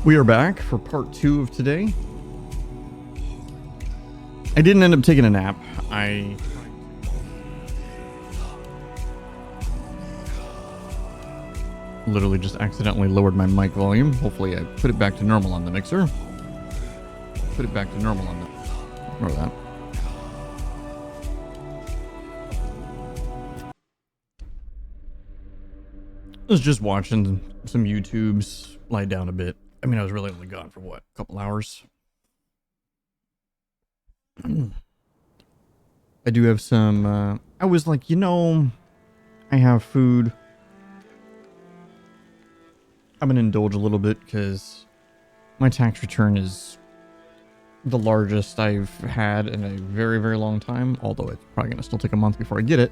We are back for part 2 of today. I didn't end up taking a nap. I literally just accidentally lowered my mic volume. Hopefully I put it back to normal on the mixer. Put it back to normal on the... Ignore that. I was just watching some YouTubes, lie down a bit. I mean, I was really only gone for what, a couple hours? I do have some, I was like, you know, I have food. I'm going to indulge a little bit because my tax return is the largest I've had in a very, very long time. Although it's probably going to still take a month before I get it.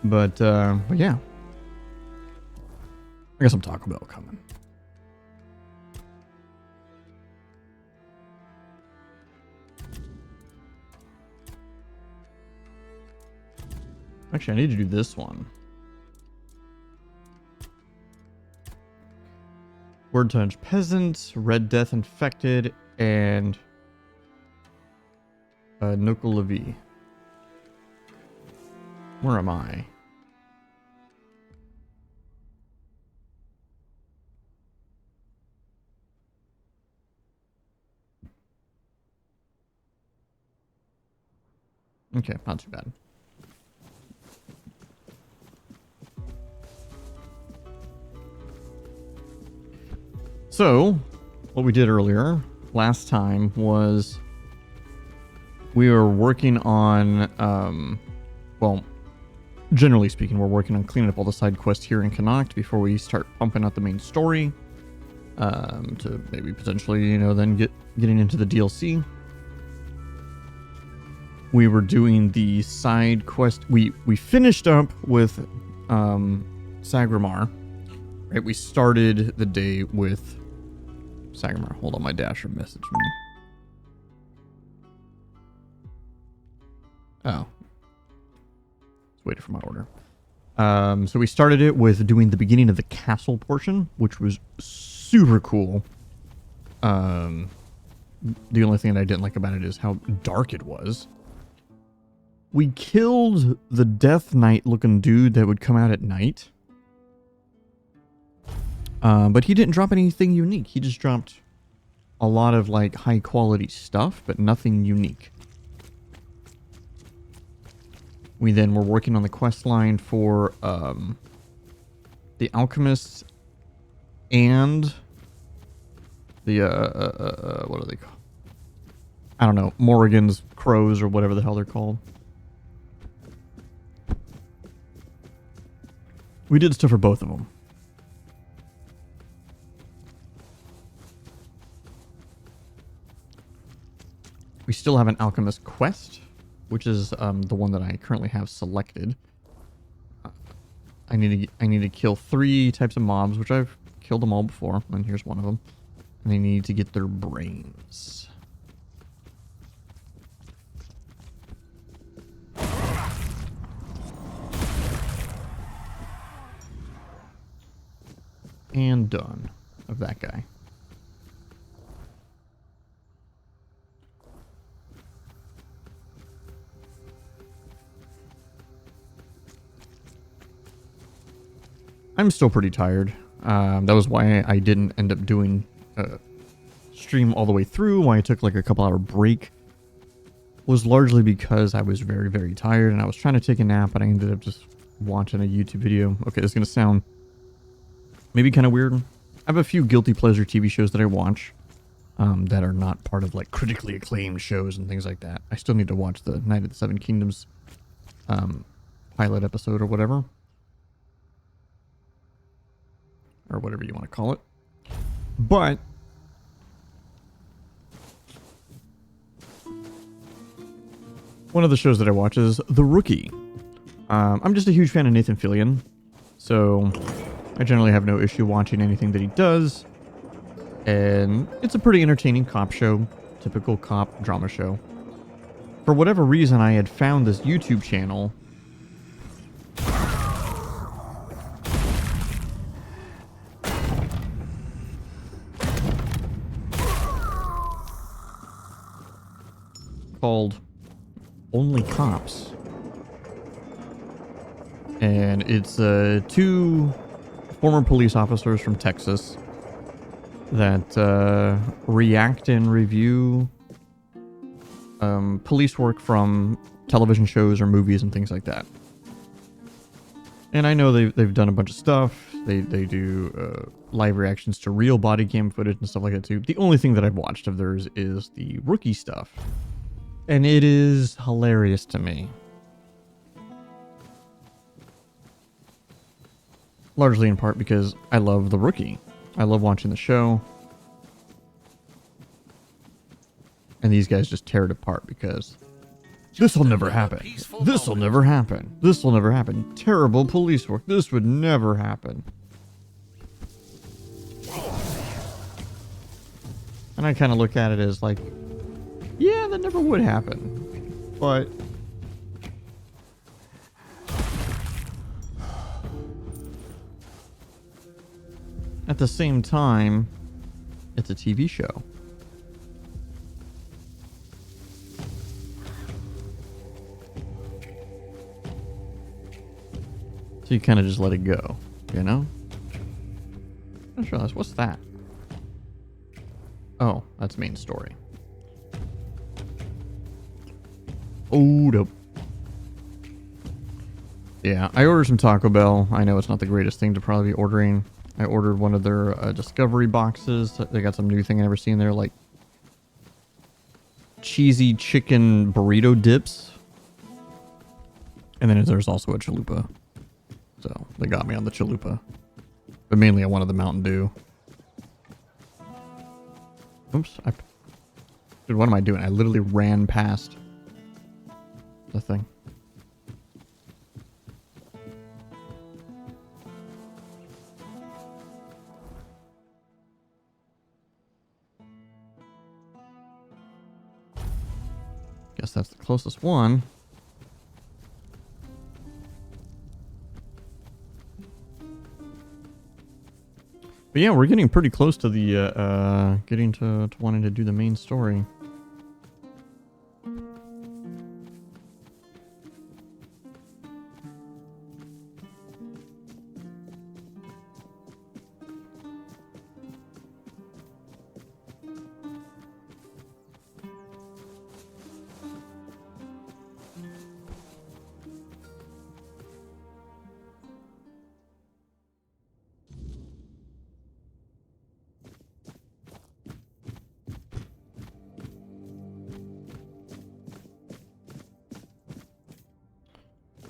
But yeah. I got some Taco Bell coming. Actually, I need to do this one. Word Touch Peasant, Red Death Infected, and Noko Levi. Where am I? Okay, not too bad. So, what we did earlier, last time, was we were working on, well, generally speaking, we're working on cleaning up all the side quests here in Connacht before we start pumping out the main story, to maybe potentially, you know, then getting into the DLC. We were doing the side quest. We finished up with Sagramar, right? We started the day with Sagramar. Hold on, my dasher messaged me. Oh. Waiting for my order. So we started it with doing the beginning of the castle portion, which was super cool. The only thing that I didn't like about it is how dark it was. We killed the Death Knight looking dude that would come out at night. But he didn't drop anything unique. He just dropped a lot of like high quality stuff, but nothing unique. We then were working on the quest line for the alchemists and the what are they called? I don't know, Morrigan's crows or whatever the hell they're called. We did stuff for both of them. We still have an alchemist quest, which is the one that I currently have selected. I need to kill 3 types of mobs, which I've killed them all before, and here's one of them. And I need to get their brains. And done of that guy. I'm still pretty tired. That was why I didn't end up doing stream all the way through, why I took like a couple hour break. Was largely because I was very, very tired and I was trying to take a nap, and I ended up just watching a YouTube video. Okay, this is going to sound maybe kind of weird. I have a few guilty pleasure TV shows that I watch that are not part of like critically acclaimed shows and things like that. I still need to watch the Night of the Seven Kingdoms pilot episode or whatever. Or whatever you want to call it. But one of the shows that I watch is The Rookie. I'm just a huge fan of Nathan Fillion, so I generally have no issue watching anything that he does. And it's a pretty entertaining cop show, typical cop drama show. For whatever reason, I had found this YouTube channel called Only Cops. And it's two former police officers from Texas that react and review police work from television shows or movies and things like that. And I know they've done a bunch of stuff. They do live reactions to real body cam footage and stuff like that too. The only thing that I've watched of theirs is the rookie stuff. And it is hilarious to me. Largely in part because I love the rookie. I love watching the show. And these guys just tear it apart because this'll never happen. This'll never happen. This'll never happen. Terrible police work. This would never happen. And I kind of look at it as like, yeah, that never would happen. But at the same time, it's a TV show. So you kind of just let it go, you know? I just realized, what's that? Oh, that's main story. Oh, dope. Yeah, I ordered some Taco Bell. I know it's not the greatest thing to probably be ordering. I ordered one of their Discovery boxes. They got some new thing I never seen there, like cheesy chicken burrito dips. And then there's also a chalupa. So they got me on the chalupa. But mainly I wanted the Mountain Dew. Oops. Dude, what am I doing? I literally ran past the thing. Guess that's the closest one. But yeah, we're getting pretty close to the getting to wanting to do the main story.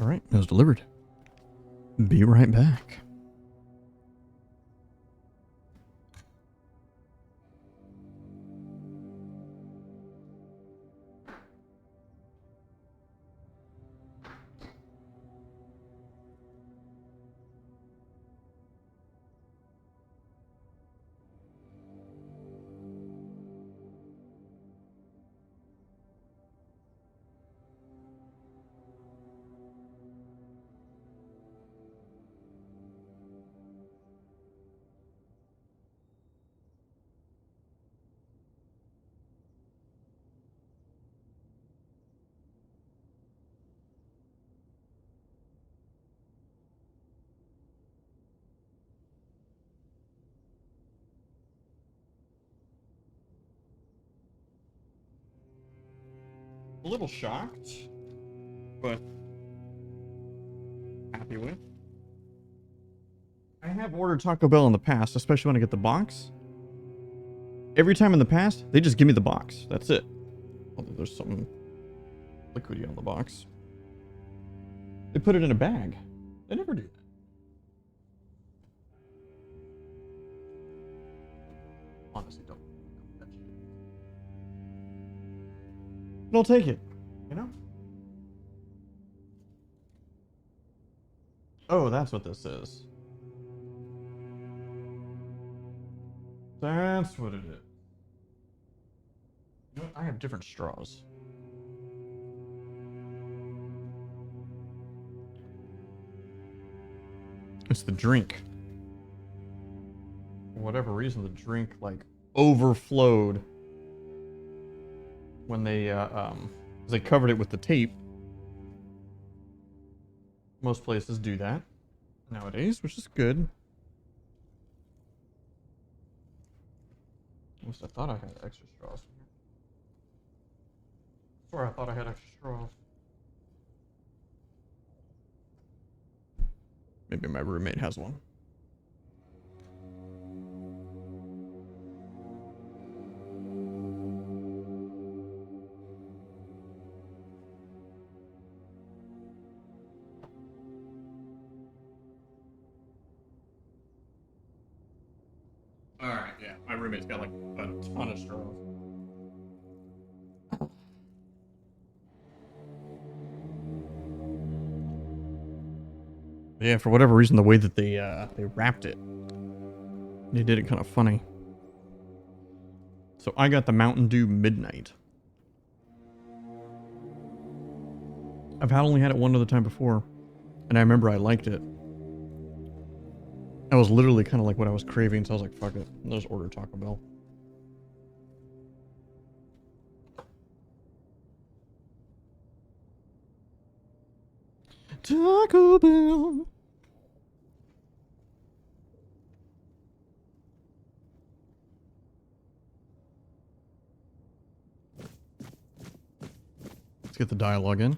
All right, that was delivered. Be right back. A little shocked, but happy with. I have ordered Taco Bell in the past, especially when I get the box. Every time in the past, they just give me the box. That's it. Although there's something liquidy on the box. They put it in a bag. They never do that. Honestly, don't. But I'll take it, you know? Oh, that's what this is. That's what it is. You know what? I have different straws. It's the drink. For whatever reason, the drink like overflowed when they They covered it with the tape. Most places do that nowadays, which is good. At least I thought I had extra straws. I swear I thought I had extra straws. Maybe my roommate has one. Alright, yeah. My roommate's got like a ton of straws. Yeah, for whatever reason, the way that they wrapped it, they did it kind of funny. So I got the Mountain Dew Midnight. I've only had it one other time before, and I remember I liked it. That was literally kind of like what I was craving, so I was like, fuck it, I'll just order Taco Bell. Taco Bell. Let's get the dialogue in.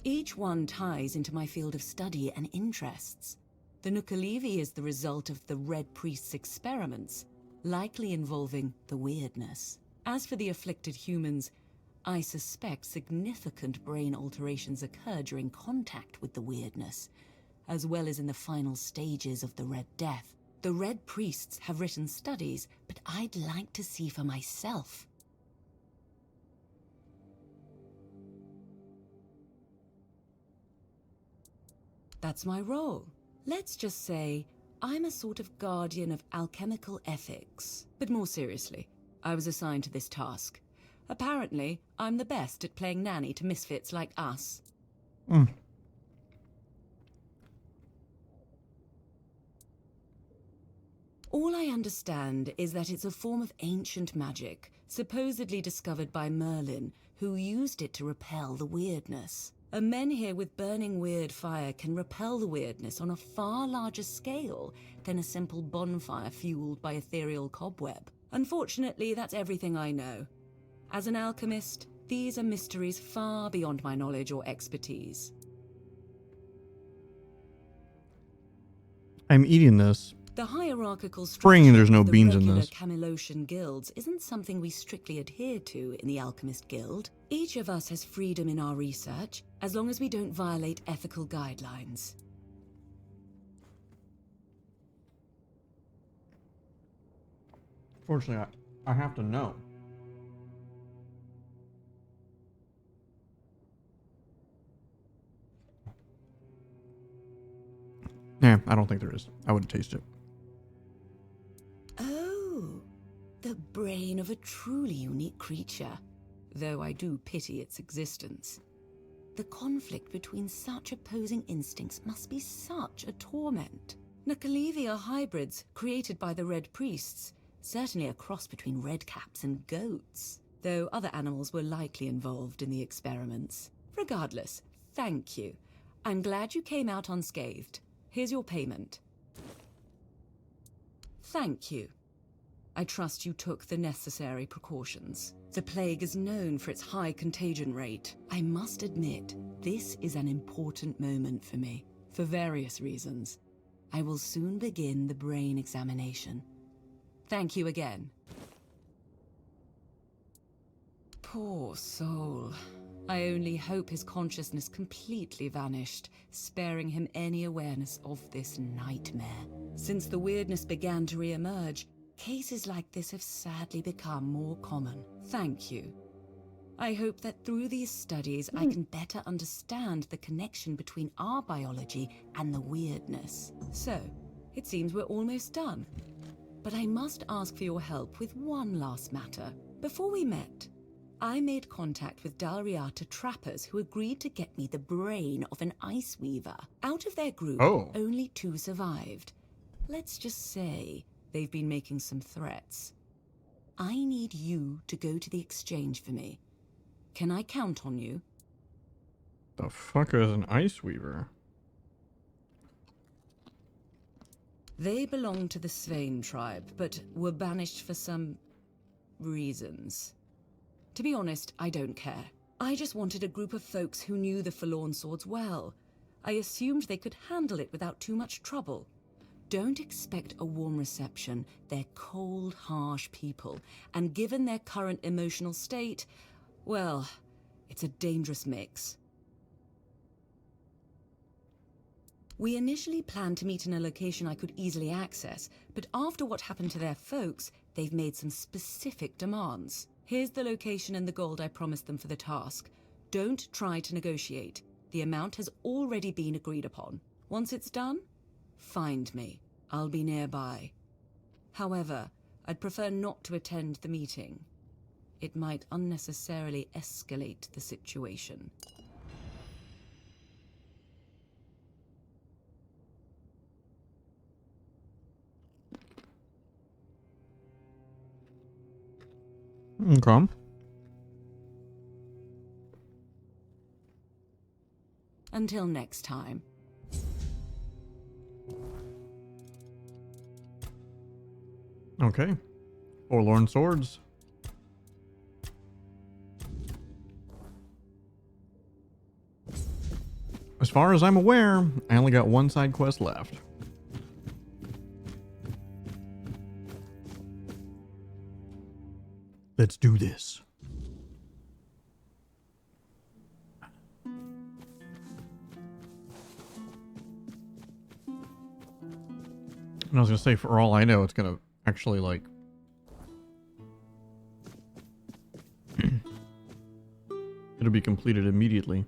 Each one ties into my field of study and interests. The Nuka-Levi is the result of the Red Priest's experiments, likely involving the weirdness. As for the afflicted humans, I suspect significant brain alterations occur during contact with the weirdness, as well as in the final stages of the Red Death. The Red Priests have written studies, but I'd like to see for myself. That's my role. Let's just say I'm a sort of guardian of alchemical ethics. But more seriously, I was assigned to this task. Apparently, I'm the best at playing nanny to misfits like us. All I understand is that it's a form of ancient magic, supposedly discovered by Merlin, who used it to repel the weirdness. A menhir with burning weird fire can repel the weirdness on a far larger scale than a simple bonfire fueled by ethereal cobweb. Unfortunately, that's everything I know. As an alchemist, these are mysteries far beyond my knowledge or expertise. I'm eating this. The hierarchical Spring, structure there's no of the beans in regular this. Camelosian guilds isn't something we strictly adhere to in the Alchemist Guild. Each of us has freedom in our research, as long as we don't violate ethical guidelines. Fortunately, I have to know. Yeah, I don't think there is. I wouldn't taste it. Oh, the brain of a truly unique creature, though I do pity its existence. The conflict between such opposing instincts must be such a torment. Nuka-Levi are hybrids created by the Red Priests, certainly a cross between redcaps and goats, though other animals were likely involved in the experiments. Regardless, thank you. I'm glad you came out unscathed. Here's your payment. Thank you. I trust you took the necessary precautions. The plague is known for its high contagion rate. I must admit, this is an important moment for me, for various reasons. I will soon begin the brain examination. Thank you again. Poor soul. I only hope his consciousness completely vanished, sparing him any awareness of this nightmare. Since the weirdness began to re-emerge, cases like this have sadly become more common. Thank you. I hope that through these studies I can better understand the connection between our biology and the weirdness. So, it seems we're almost done. But I must ask for your help with one last matter. Before we met, I made contact with Dalriata trappers who agreed to get me the brain of an ice weaver. Out of their group, only 2 survived. Let's just say they've been making some threats. I need you to go to the exchange for me. Can I count on you? The fuck is an ice weaver? They belong to the Svein tribe, but were banished for some reasons. To be honest, I don't care. I just wanted a group of folks who knew the Forlorn Swords well. I assumed they could handle it without too much trouble. Don't expect a warm reception. They're cold, harsh people, and given their current emotional state, well, it's a dangerous mix. We initially planned to meet in a location I could easily access, but after what happened to their folks, they've made some specific demands. Here's the location and the gold I promised them for the task. Don't try to negotiate. The amount has already been agreed upon. Once it's done, find me. I'll be nearby. However, I'd prefer not to attend the meeting. It might unnecessarily escalate the situation. Okay. Until next time. Okay. Forlorn Swords. As far as I'm aware, I only got one side quest left. Let's do this. And I was gonna say, for all I know, it's gonna actually, like... it'll be completed immediately.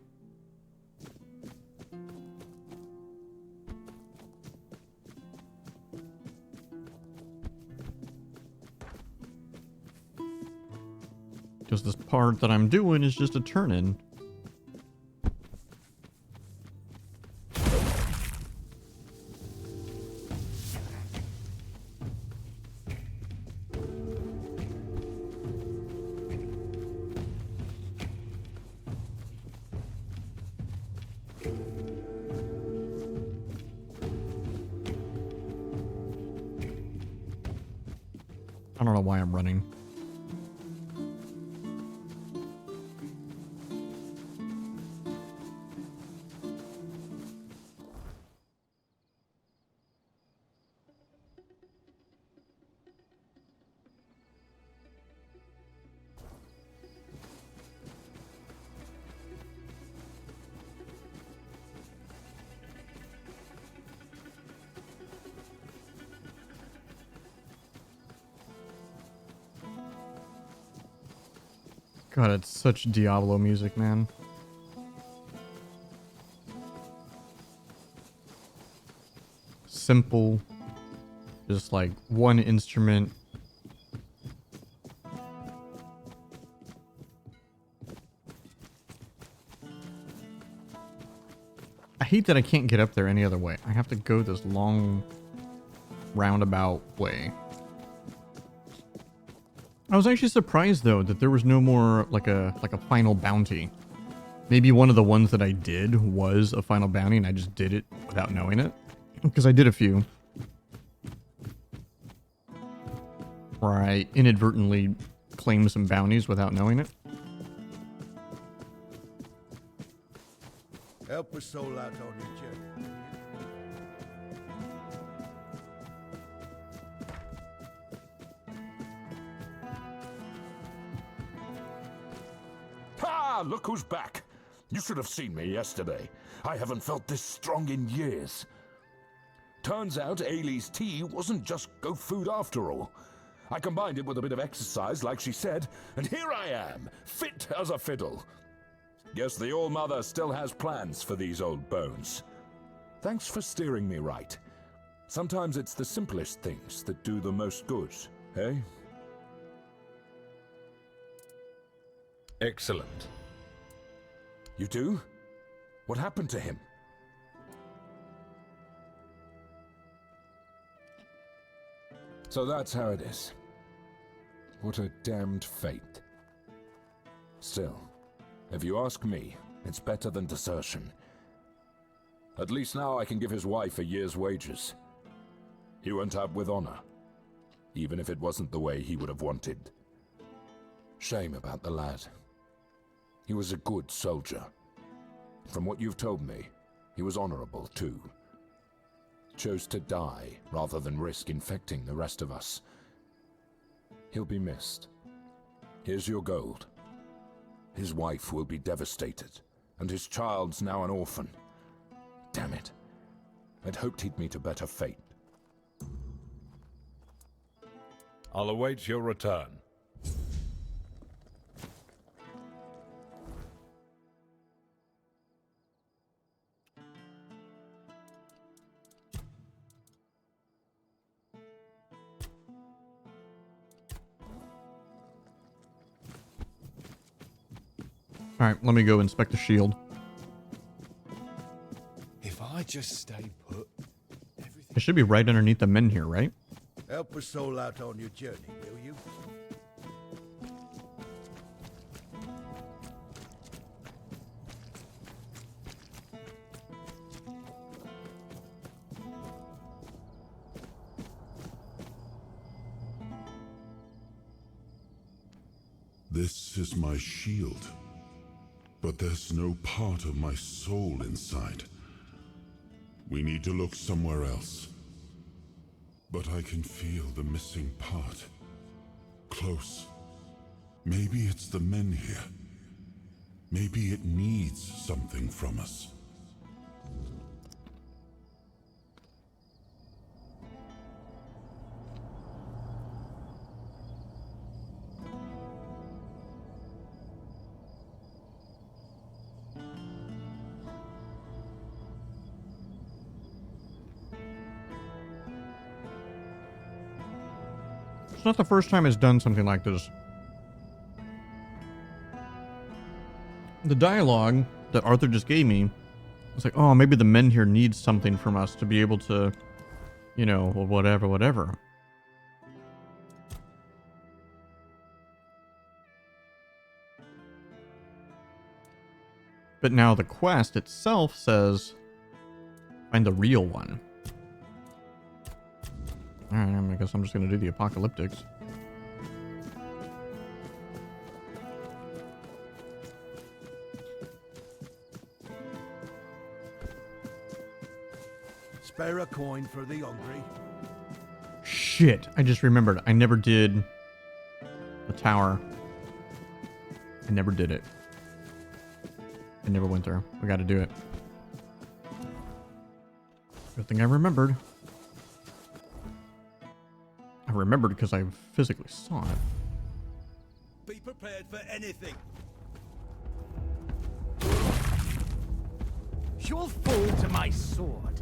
Because this part that I'm doing is just a turn-in. I don't know why I'm running. God, it's such Diablo music, man. Simple. Just like one instrument. I hate that I can't get up there any other way. I have to go this long roundabout way. I was actually surprised though that there was no more like a final bounty. Maybe one of the ones that I did was a final bounty and I just did it without knowing it. Because I did a few. Where I inadvertently claimed some bounties without knowing it. Help a soul out on your journey. Ah, look who's back. You should have seen me yesterday. I haven't felt this strong in years. Turns out Ailey's tea wasn't just goat food after all. I combined it with a bit of exercise, like she said, and here I am, fit as a fiddle. Guess the All-Mother still has plans for these old bones. Thanks for steering me right. Sometimes it's the simplest things that do the most good, eh? Excellent. You do? What happened to him? So that's how it is. What a damned fate. Still, if you ask me, it's better than desertion. At least now I can give his wife a year's wages. He went out with honor, even if it wasn't the way he would have wanted. Shame about the lad. He was a good soldier. From what you've told me, he was honorable too. Chose to die rather than risk infecting the rest of us. He'll be missed. Here's your gold. His wife will be devastated, and his child's now an orphan. Damn it. I'd hoped he'd meet a better fate. I'll await your return. Alright, let me go inspect the shield. If I just stay put, It should be right underneath the men here, right? Help a soul out on your journey, will you? This is my shield, but there's no part of my soul inside. We need to look somewhere else. But I can feel the missing part. Close. Maybe it's the men here. Maybe it needs something from us. It's not the first time it's done something like this. The dialogue that Arthur just gave me was like, oh, maybe the men here need something from us to be able to, you know, well, whatever. But now the quest itself says, find the real one. Alright, I guess I'm just gonna do the apocalyptics. Spare a coin for the hungry. Shit, I just remembered. I never did the tower. I never did it. I never went there. We gotta do it. Good thing I remembered. I remembered because I physically saw it. Be prepared for anything. You'll fall to my sword.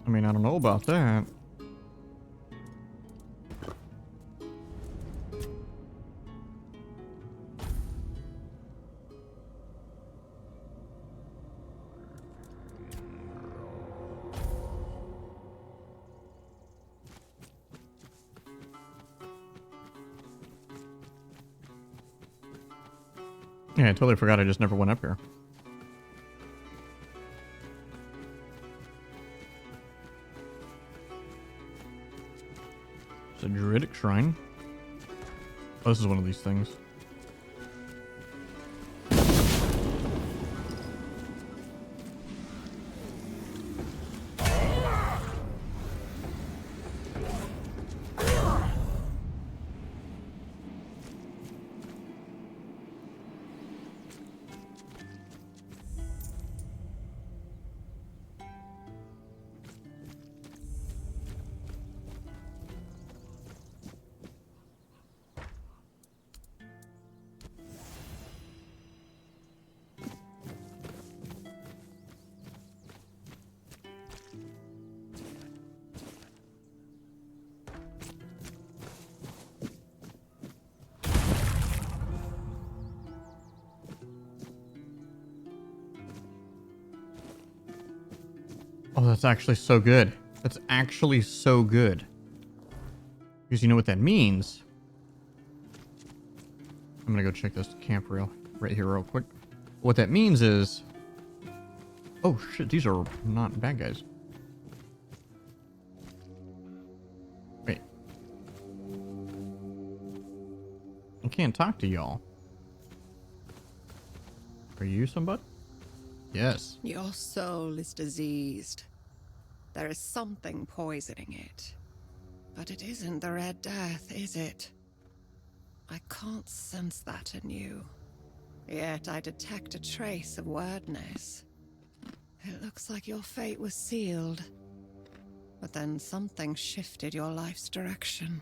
I mean, I don't know about that. Yeah, I totally forgot I just never went up here. It's a druidic shrine. Oh, this is one of these things. Oh, that's actually so good. That's actually so good. Because you know what that means? I'm gonna go check this camp right here real quick. What that means is... Oh shit, these are not bad guys. Wait. I can't talk to y'all. Are you somebody? Yes. Your soul is diseased. There is something poisoning it. But it isn't the Red Death, is it? I can't sense that in you. Yet I detect a trace of wordness. It looks like your fate was sealed. But then something shifted your life's direction.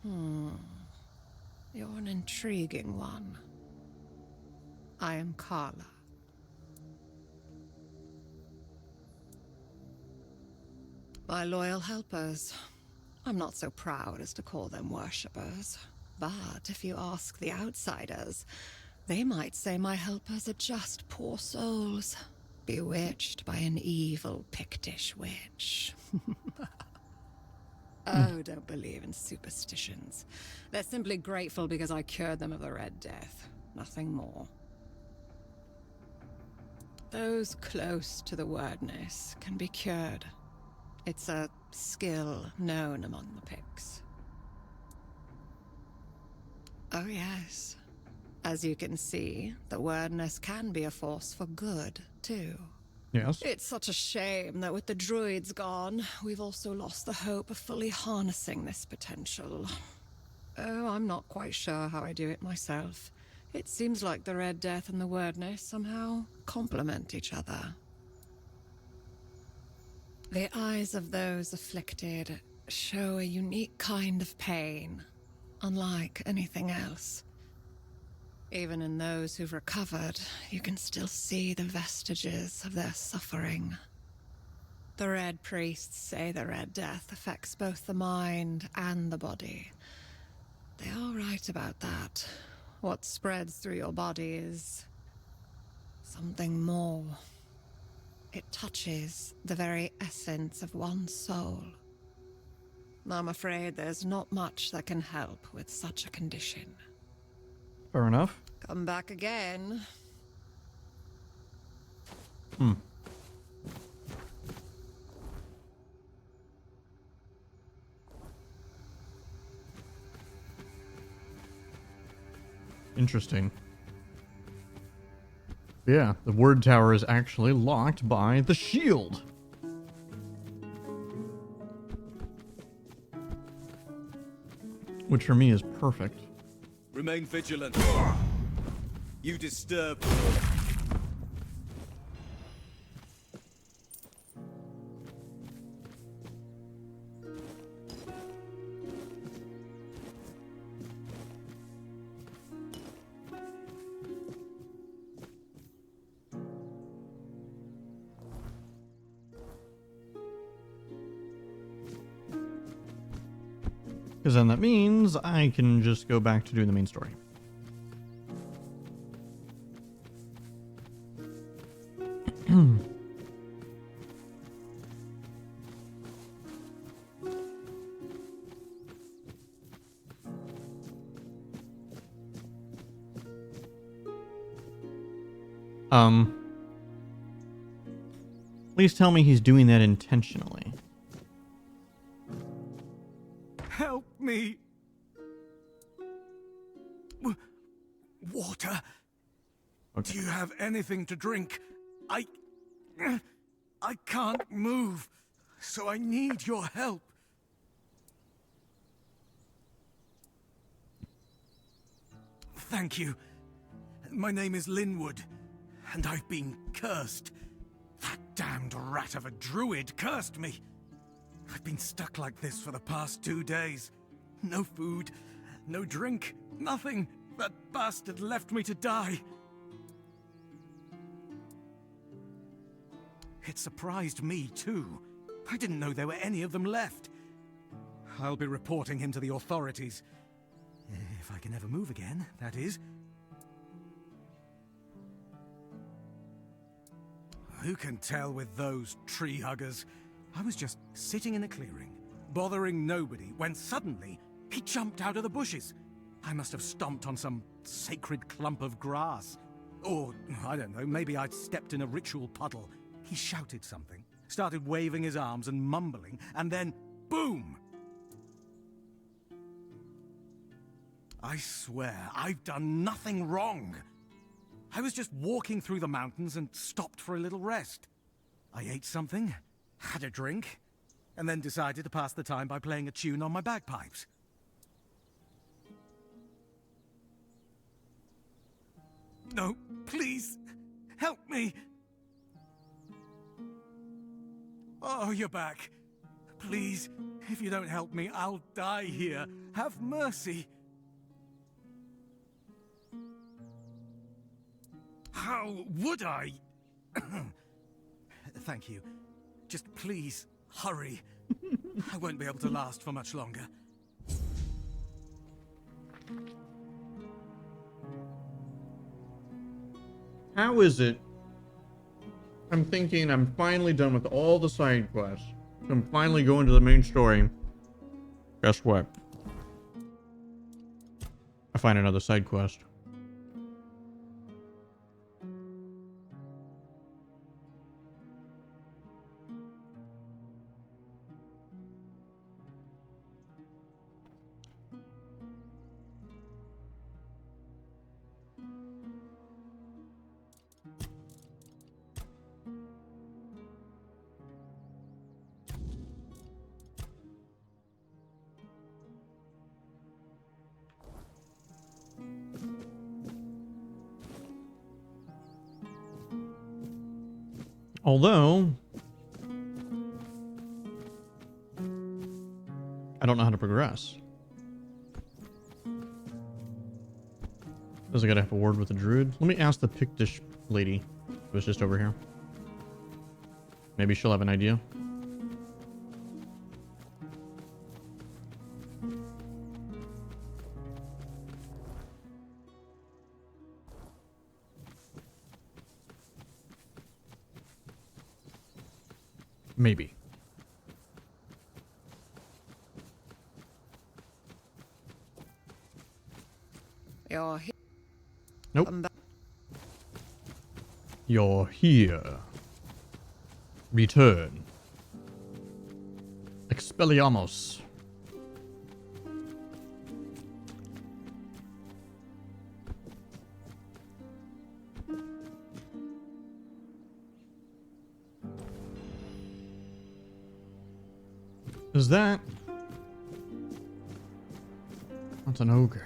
You're an intriguing one. I am Carla. My loyal helpers. I'm not so proud as to call them worshippers. But if you ask the outsiders, they might say my helpers are just poor souls, bewitched by an evil Pictish witch. Oh, don't believe in superstitions. They're simply grateful because I cured them of the Red Death. Nothing more. Those close to the wordness can be cured. It's a skill known among the Picts. Oh yes. As you can see, the wordness can be a force for good, too. Yes. It's such a shame that with the druids gone, we've also lost the hope of fully harnessing this potential. Oh, I'm not quite sure how I do it myself. It seems like the Red Death and the wordness somehow complement each other. The eyes of those afflicted show a unique kind of pain, unlike anything else. Even in those who've recovered, you can still see the vestiges of their suffering. The Red Priests say the Red Death affects both the mind and the body. They are right about that. What spreads through your body is something more. It touches the very essence of one's soul. I'm afraid there's not much that can help with such a condition. Fair enough. Come back again. Interesting. Yeah, the word tower is actually locked by the shield. Which for me is perfect. Remain vigilant. You disturb. Because then that means I can just go back to doing the main story. Please tell me he's doing that intentionally. Help me. Water. Okay. Do you have anything to drink? I can't move, so I need your help. Thank you. My name is Linwood, and I've been cursed. That damned rat of a druid cursed me. I've been stuck like this for the past 2 days. No food, no drink, nothing. That bastard left me to die. It surprised me, too. I didn't know there were any of them left. I'll be reporting him to the authorities. If I can ever move again, that is. who can tell with those tree huggers? I was just sitting in a clearing, bothering nobody, when suddenly he jumped out of the bushes. I must have stomped on some sacred clump of grass. Or, I don't know, maybe I'd stepped in a ritual puddle. He shouted something, started waving his arms and mumbling, and then, boom! I swear, I've done nothing wrong. I was just walking through the mountains and stopped for a little rest. I ate something, had a drink, and then decided to pass the time by playing a tune on my bagpipes. No, please, help me. Oh, you're back. Please, if you don't help me, I'll die here. Have mercy. How would I? Thank you. Just please, hurry. I won't be able to last for much longer. How is it? I'm thinking I'm finally done with all the side quests. I'm finally going to the main story. Guess what? I find another side quest. Although, I don't know how to progress. Does I gotta have a word with the druid? Let me ask the Pictish lady who was just over here. Maybe she'll have an idea. Maybe. You're here. Nope. You're here. Return. Expelliarmus. Is that? That's an ogre.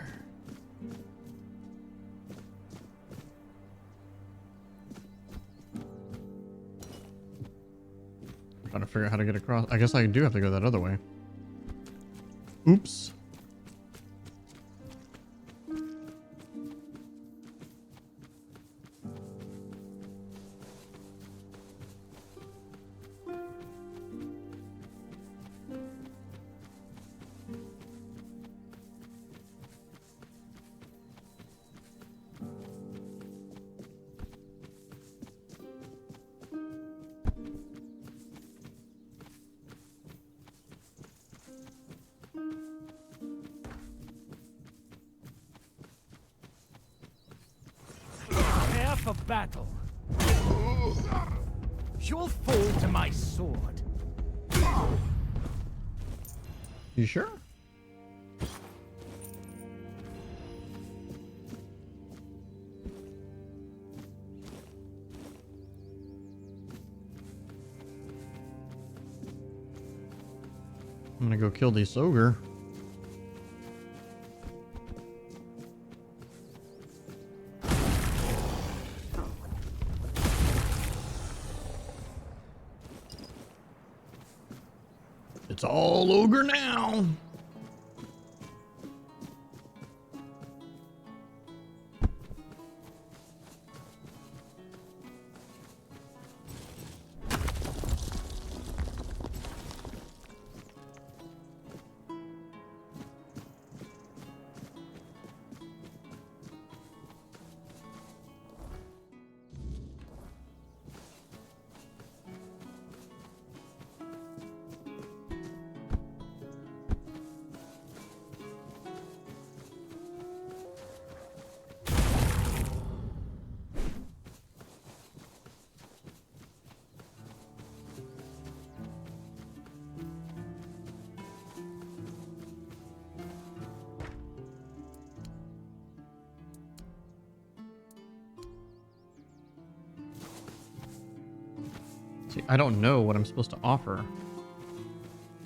Trying to figure out how to get across. I guess I do have to go that other way. Oops. Prepare for battle. You'll fall to my sword. You sure? I'm gonna go kill this ogre. It's all ogre now. See, I don't know what I'm supposed to offer.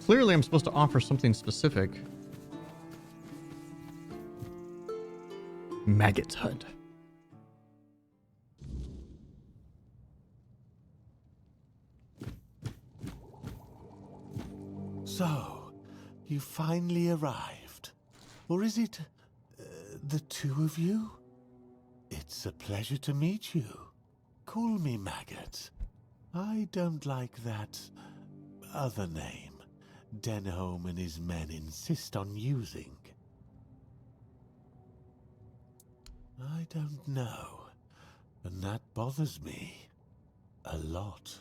Clearly, I'm supposed to offer something specific. Maggot's Hut. So, you finally arrived. Or is it the two of you? It's a pleasure to meet you. Call me Maggot. I don't like that other name Denholm and his men insist on using. I don't know, and that bothers me a lot.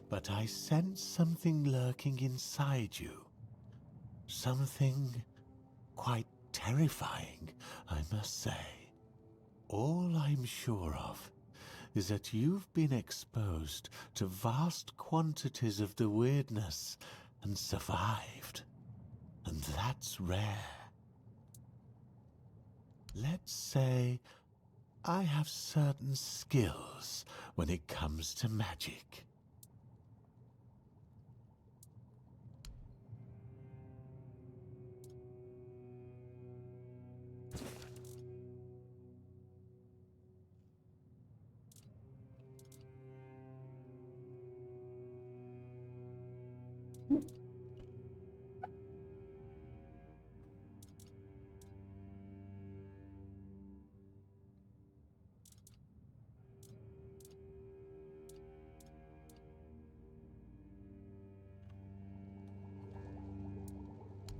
But I sense something lurking inside you. Something quite terrifying, I must say. All I'm sure of is that you've been exposed to vast quantities of the weirdness and survived. And that's rare. Let's say I have certain skills when it comes to magic.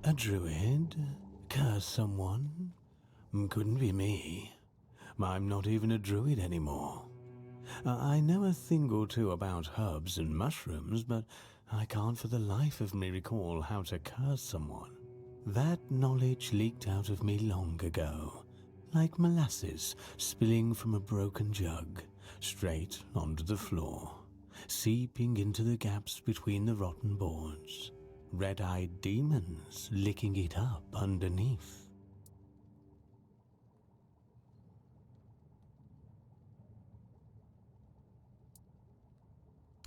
A druid? Curse someone? Couldn't be me. I'm not even a druid anymore. I know a thing or two about herbs and mushrooms, but I can't for the life of me recall how to curse someone. That knowledge leaked out of me long ago, like molasses spilling from a broken jug, straight onto the floor, seeping into the gaps between the rotten boards. Red-eyed demons licking it up underneath.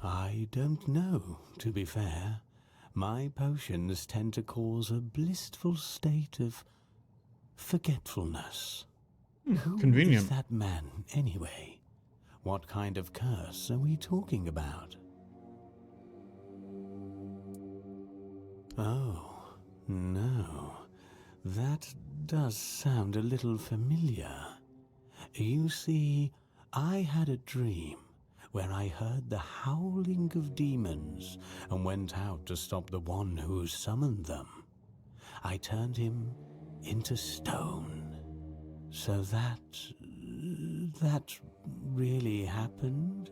I don't know, to be fair. My potions tend to cause a blissful state of forgetfulness. Who Convenient. is that man, anyway? What kind of curse are we talking about? Oh, no. That does sound a little familiar. You see, I had a dream where I heard the howling of demons and went out to stop the one who summoned them. I turned him into stone. So that really happened?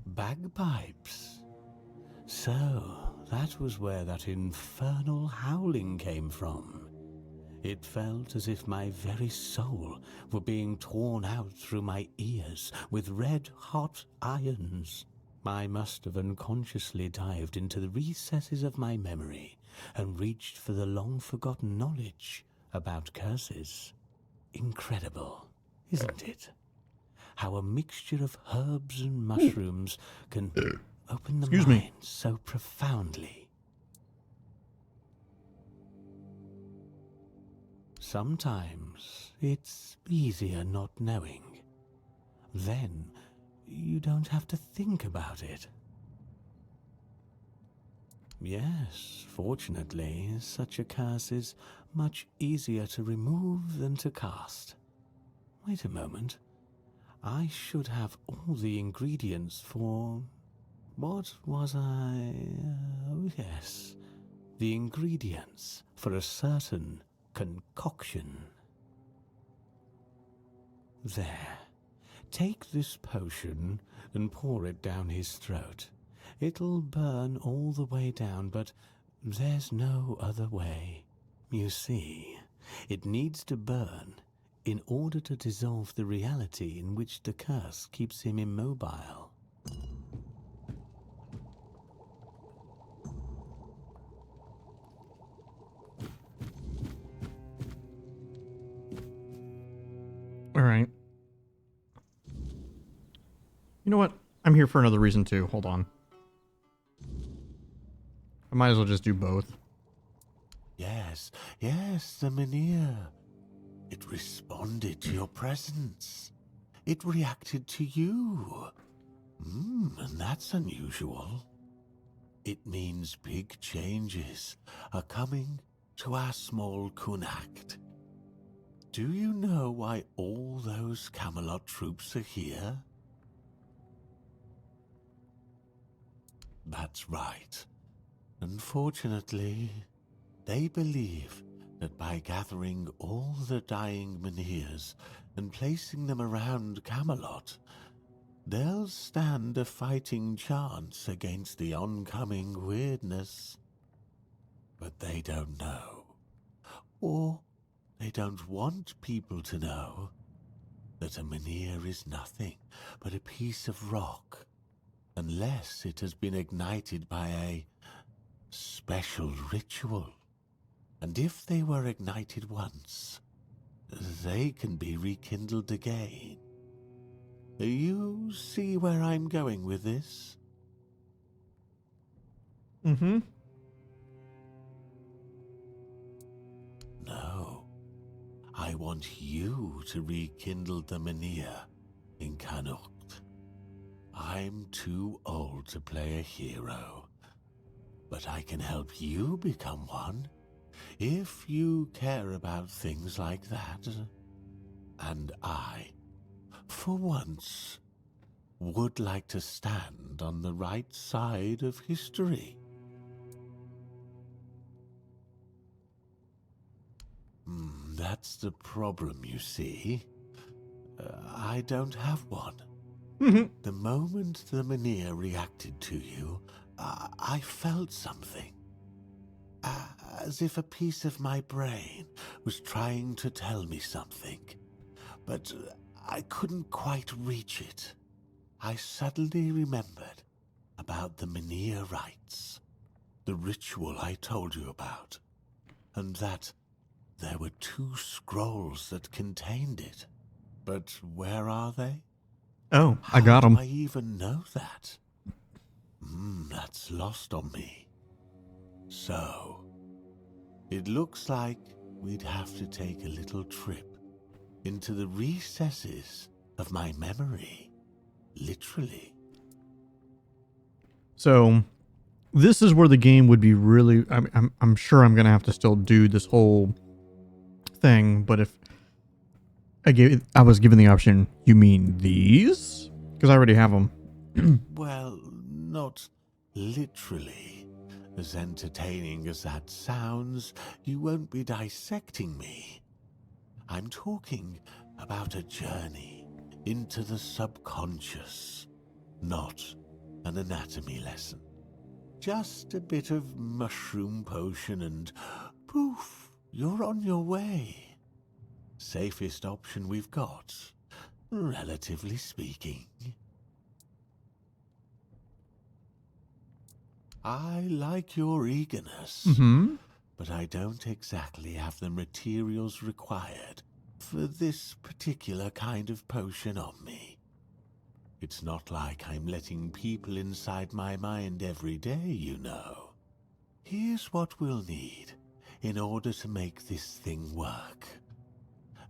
Bagpipes. So, that was where that infernal howling came from. It felt as if my very soul were being torn out through my ears with red-hot irons. I must have unconsciously dived into the recesses of my memory and reached for the long-forgotten knowledge about curses. Incredible, isn't it? How a mixture of herbs and mushrooms can open the mind so profoundly. Sometimes it's easier not knowing. Then you don't have to think about it. Yes, fortunately, such a curse is much easier to remove than to cast. Wait a moment. I should have all the ingredients for... What was I... Oh, yes. The ingredients for a certain concoction. There. Take this potion and pour it down his throat. It'll burn all the way down, but there's no other way. You see, it needs to burn in order to dissolve the reality in which the curse keeps him immobile. All right. You know what? I'm here for another reason too. Hold on. I might as well just do both. Yes, yes, the Mynheer. It responded to your presence. It reacted to you. And that's unusual. It means big changes are coming to our small Kunacht. Do you know why all those Camelot troops are here? That's right. Unfortunately, they believe that by gathering all the dying Mynheers and placing them around Camelot, they'll stand a fighting chance against the oncoming weirdness. But they don't know, or they don't want people to know, that a Mynheer is nothing but a piece of rock, unless it has been ignited by a special ritual. And if they were ignited once, they can be rekindled again. You see where I'm going with this? Mm-hmm. No. I want you to rekindle the Mynheer in Connacht. I'm too old to play a hero, but I can help you become one if you care about things like that. And I, for once, would like to stand on the right side of history. That's the problem, you see. I don't have one. The moment the Mynheer reacted to you, I felt something. As if a piece of my brain was trying to tell me something. But I couldn't quite reach it. I suddenly remembered about the Mynheer rites, the ritual I told you about, and that there were 2 scrolls that contained it. But where are they? Oh, I got them. How do I even know that? That's lost on me. So, it looks like we'd have to take a little trip into the recesses of my memory. Literally. So, this is where the game would be really... I'm sure I'm going to have to still do this whole thing, but if I was given the option, you mean these? Because I already have them. Well, not literally. As entertaining as that sounds, you won't be dissecting me. I'm talking about a journey into the subconscious, not an anatomy lesson. Just a bit of mushroom potion and poof, you're on your way. Safest option we've got, relatively speaking. I like your eagerness, but I don't exactly have the materials required for this particular kind of potion on me. It's not like I'm letting people inside my mind every day, you know. Here's what we'll need in order to make this thing work.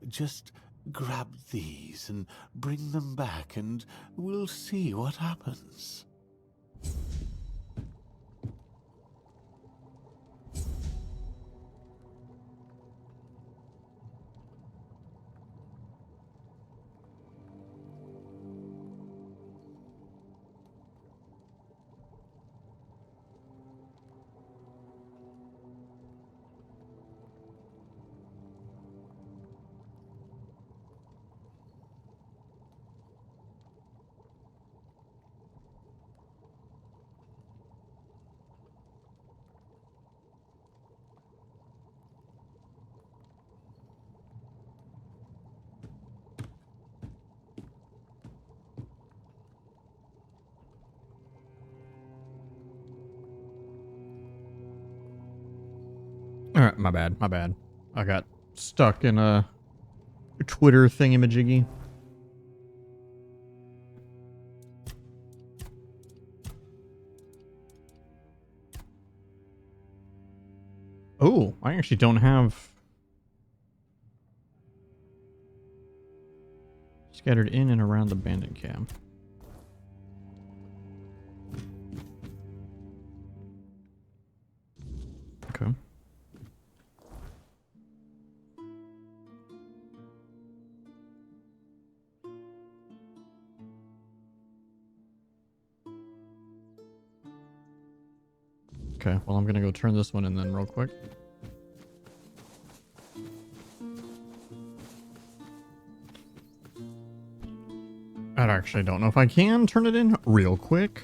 Just grab these and bring them back and we'll see what happens. Alright, my bad. I got stuck in a Twitter thingamajiggy. Oh, I actually don't have scattered in and around the bandit camp. Okay. Okay, well, I'm gonna go turn this one in then real quick. I actually don't know if I can turn it in real quick.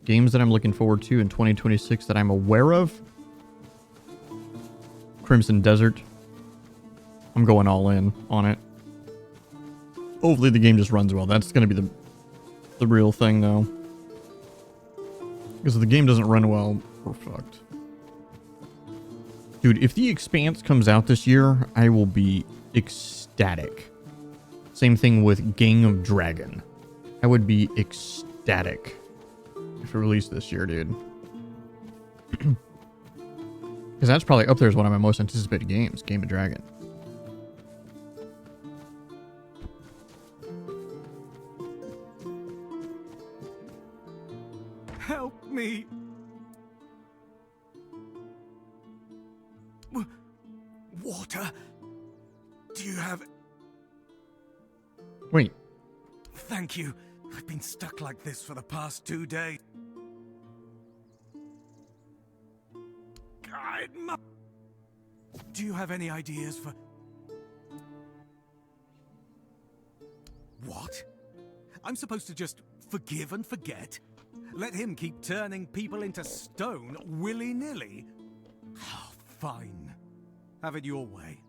Games that I'm looking forward to in 2026 that I'm aware of. Crimson Desert. I'm going all in on it. Hopefully the game just runs well. That's going to be the real thing, though. Because if the game doesn't run well, we're fucked. Dude, if The Expanse comes out this year, I will be ecstatic. Same thing with Gang of Dragon. I would be ecstatic if it released this year, dude. Because that's probably up there as one of my most anticipated games, Game of Dragon. Help me! Water? Do you have... Wait. Thank you. I've been stuck like this for the past 2 days. Do you have any ideas for... What? I'm supposed to just forgive and forget? Let him keep turning people into stone willy-nilly? Oh, fine. Have it your way.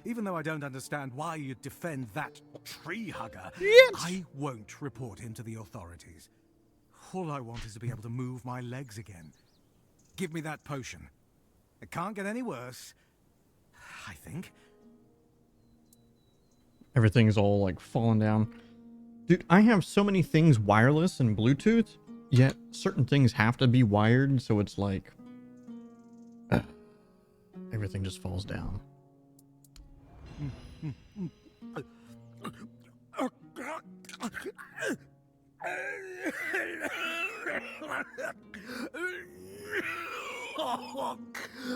Even though I don't understand why you'd defend that tree hugger, yes. I won't report him to the authorities. All I want is to be able to move my legs again. Give me that potion. It can't get any worse, I think. Everything's all like falling down. Dude, I have so many things wireless and Bluetooth, yet certain things have to be wired, so it's like... everything just falls down.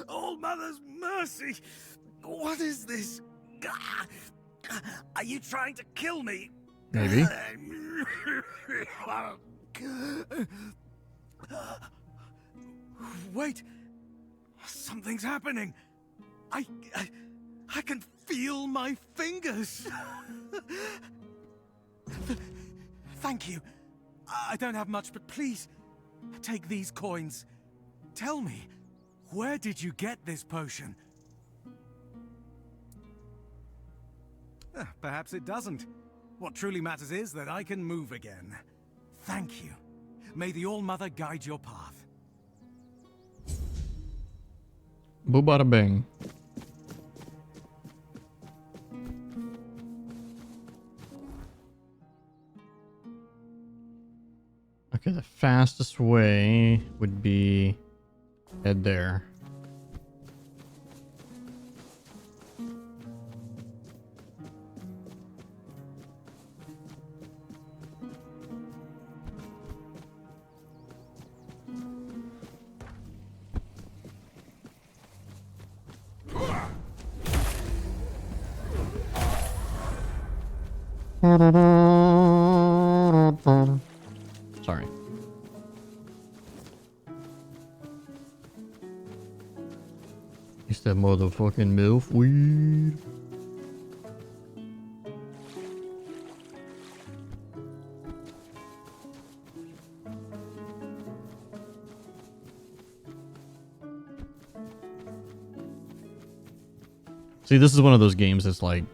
Oh, Mother's mercy! What is this? Are you trying to kill me? Maybe. Wait! Something's happening! I can feel my fingers! Thank you. I don't have much, but please, take these coins. Tell me, where did you get this potion? Perhaps it doesn't. What truly matters is that I can move again. Thank you. May the All-Mother guide your path. Boo bada bing. Okay, the fastest way would be head there. Sorry. It's that motherfucking milkweed. See, this is one of those games that's like,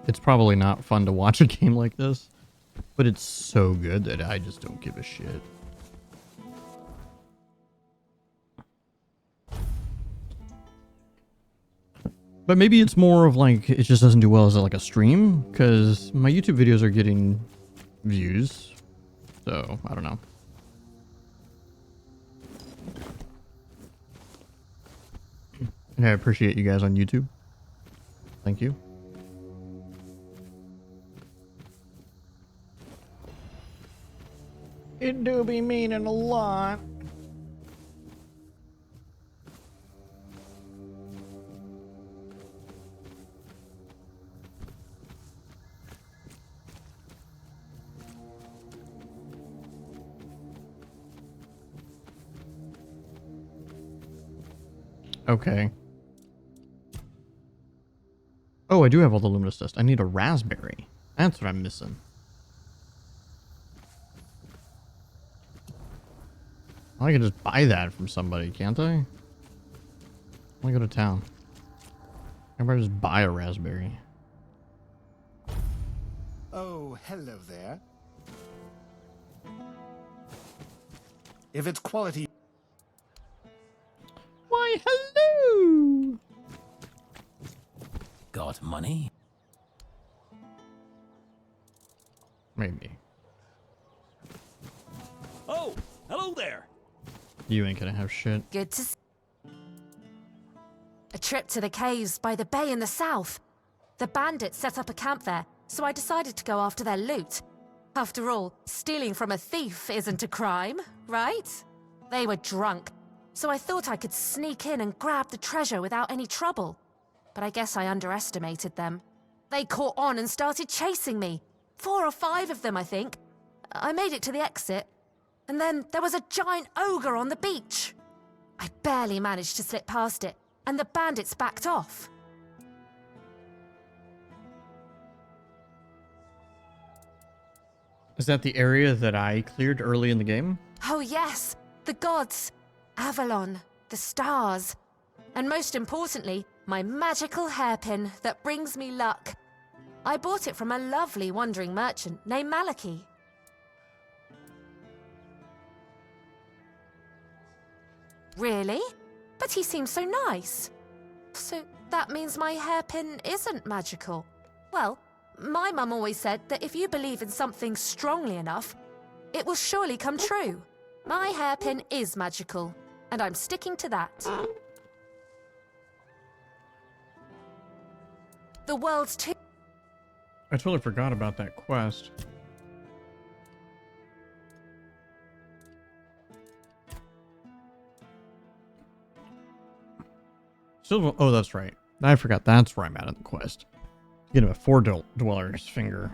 it's probably not fun to watch a game like this, but it's so good that I just don't give a shit. But maybe it's more of like, it just doesn't do well as like a stream, because my YouTube videos are getting views. So, I don't know. And I appreciate you guys on YouTube. Thank you. It do be meaning a lot. Okay. Oh, I do have all the luminous dust. I need a raspberry. That's what I'm missing. I can just buy that from somebody, can't I? I want to go to town. Everybody just buy a raspberry. Oh, hello there. If it's quality... Why, hello! Got money? Maybe. Oh, hello there. You ain't gonna have shit. Good to see. A trip to the caves by the bay in the south. The bandits set up a camp there, so I decided to go after their loot. After all, stealing from a thief isn't a crime, right? They were drunk, so I thought I could sneak in and grab the treasure without any trouble. But I guess I underestimated them. They caught on and started chasing me. 4 or 5 of them, I think. I made it to the exit, and then there was a giant ogre on the beach. I barely managed to slip past it, and the bandits backed off. Is that the area that I cleared early in the game? Oh yes, the gods, Avalon, the stars, and most importantly, my magical hairpin that brings me luck. I bought it from a lovely wandering merchant named Malachi. Really? But he seems so nice. So that means my hairpin isn't magical. Well, my mum always said that if you believe in something strongly enough, it will surely come true. My hairpin is magical, and I'm sticking to that. The world's too... I totally forgot about that quest. Still, oh, that's right. I forgot that's where I'm at in the quest. Get him a 4 dweller's finger.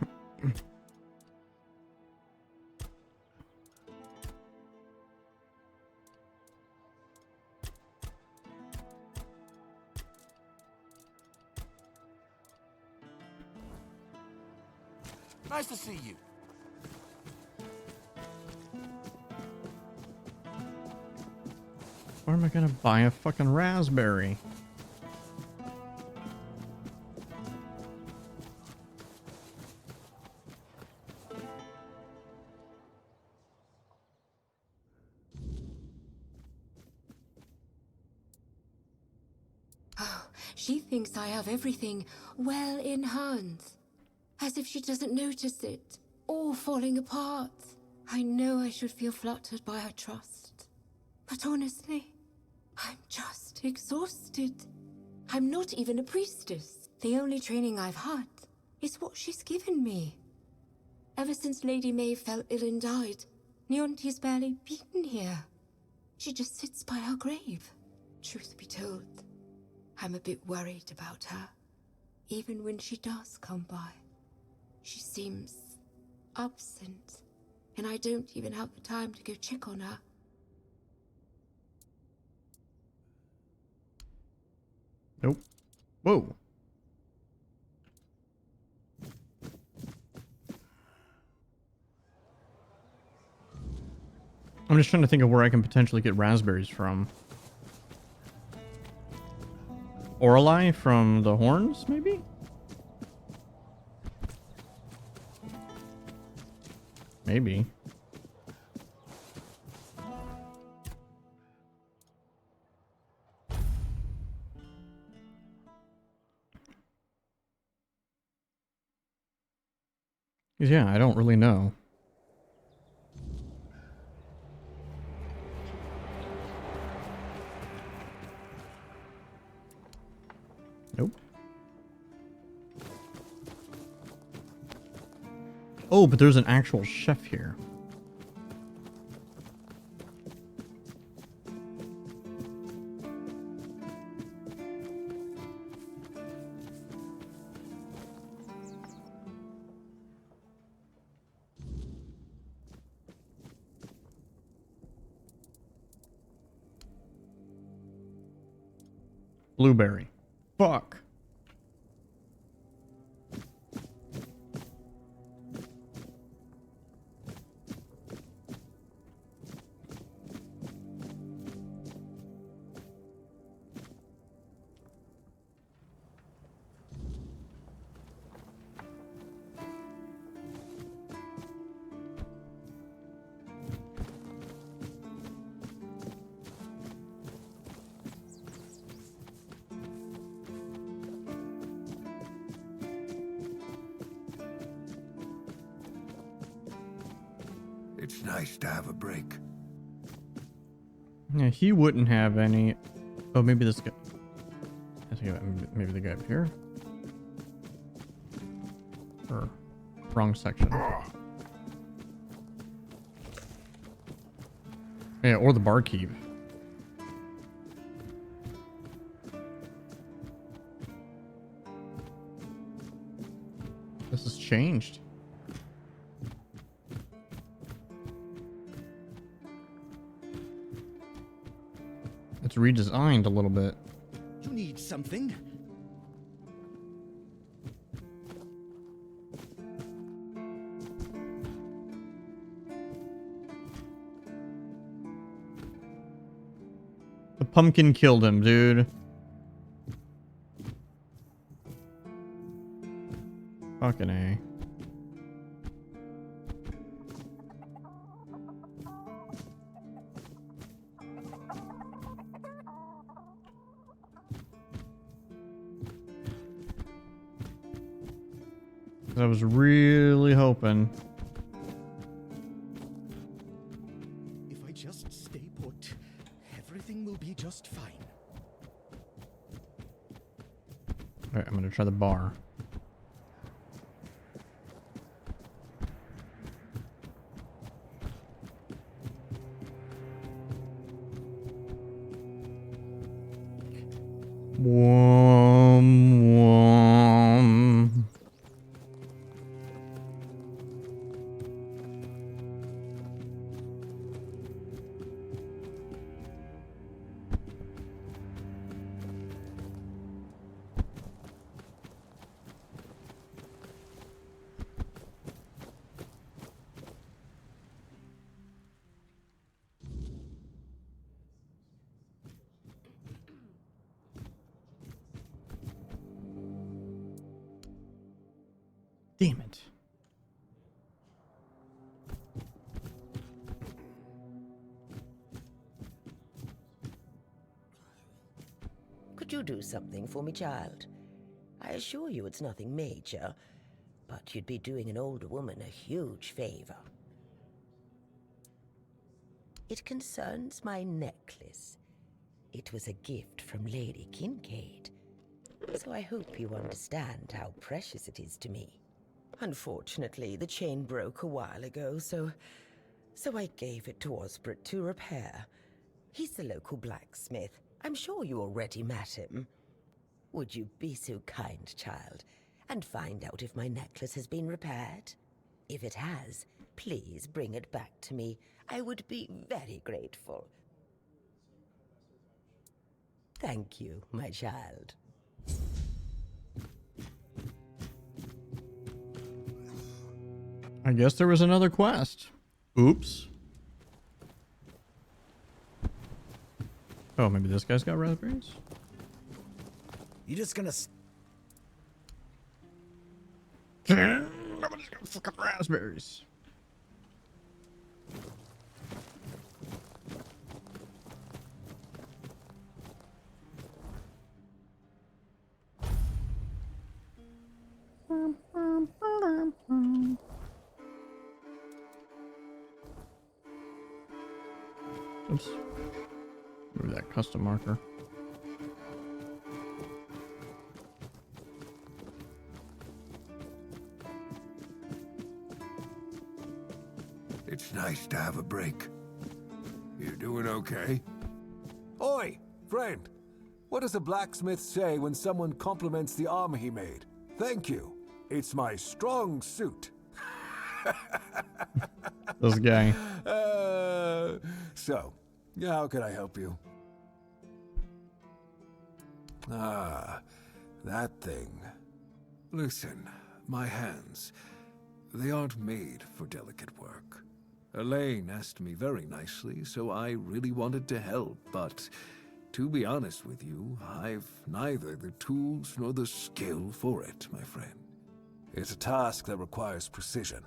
Nice to see you. Where am I gonna buy a fucking raspberry? Oh, she thinks I have everything well in hand. As if she doesn't notice it, all falling apart. I know I should feel flattered by her trust. But honestly, I'm just exhausted. I'm not even a priestess. The only training I've had is what she's given me. Ever since Lady May fell ill and died, Neonti's barely been here. She just sits by her grave. Truth be told, I'm a bit worried about her, even when she does come by. She seems absent, and I don't even have the time to go check on her. Nope. Whoa. I'm just trying to think of where I can potentially get raspberries from. Orlai from the horns, maybe? Maybe. Yeah, I don't really know. Oh, but there's an actual chef here. Blueberry. Fuck. It's nice to have a break. Yeah, he wouldn't have any. Oh, maybe this guy. I think maybe the guy up here. Or wrong section. Yeah, or the barkeep. This has changed. It's redesigned a little bit. You need something? The pumpkin killed him, dude. Fucking A. I was really hoping. If I just stay put, everything will be just fine. Alright, I'm gonna try the bar. Wom. Damn it. Could you do something for me, child? I assure you it's nothing major, but you'd be doing an older woman a huge favor. It concerns my necklace. It was a gift from Lady Kincaid, so I hope you understand how precious it is to me. Unfortunately, the chain broke a while ago, so I gave it to Osbert to repair. He's the local blacksmith. I'm sure you already met him. Would you be so kind, child, and find out if my necklace has been repaired? If it has, please bring it back to me. I would be very grateful. Thank you, my child. I guess there was another quest. Oops. Oh, maybe this guy's got raspberries? You just gonna... Nobody's gonna fuck up raspberries. Oops. Move that custom marker. nice to have a break. You doing okay? Oi, friend. What does a blacksmith say when someone compliments the armor he made? Thank you. It's my strong suit. This guy. So, how can I help you? Ah, that thing. Listen, my hands, they aren't made for delicate work. Elaine asked me very nicely, so I really wanted to help, but to be honest with you, I've neither the tools nor the skill for it, my friend. It's a task that requires precision.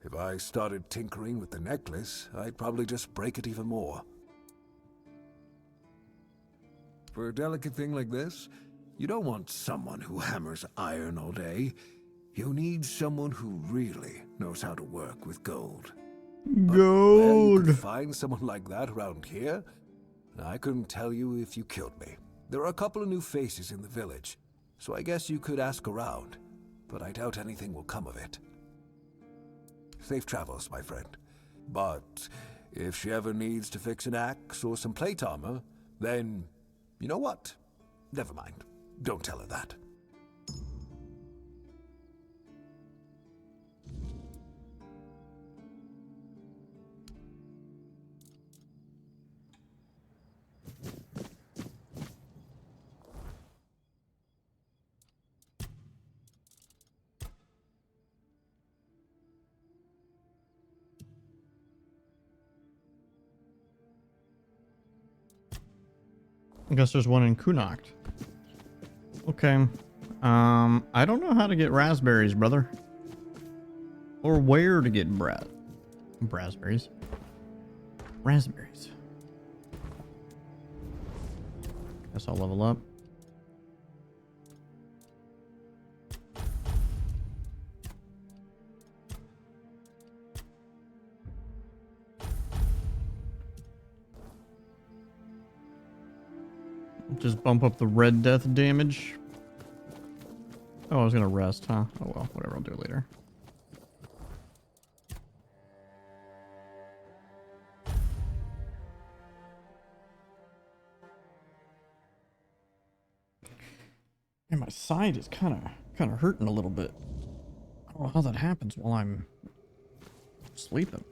If I started tinkering with the necklace, I'd probably just break it even more. For a delicate thing like this, you don't want someone who hammers iron all day. You need someone who really knows how to work with gold. But where you could find someone like that around here? I couldn't tell you if you killed me. There are a couple of new faces in the village, so I guess you could ask around, but I doubt anything will come of it. Safe travels, my friend. But if she ever needs to fix an axe or some plate armor, then, you know what? Never mind. Don't tell her that. I guess there's one in Kunakt. Okay. I don't know how to get raspberries, brother. Or where to get raspberries. Raspberries. Guess I'll level up. Just bump up the red death damage. Oh, I was gonna rest, huh? Oh well, whatever, I'll do it later. And my side is kind of hurting a little bit. I don't know how that happens while I'm sleeping.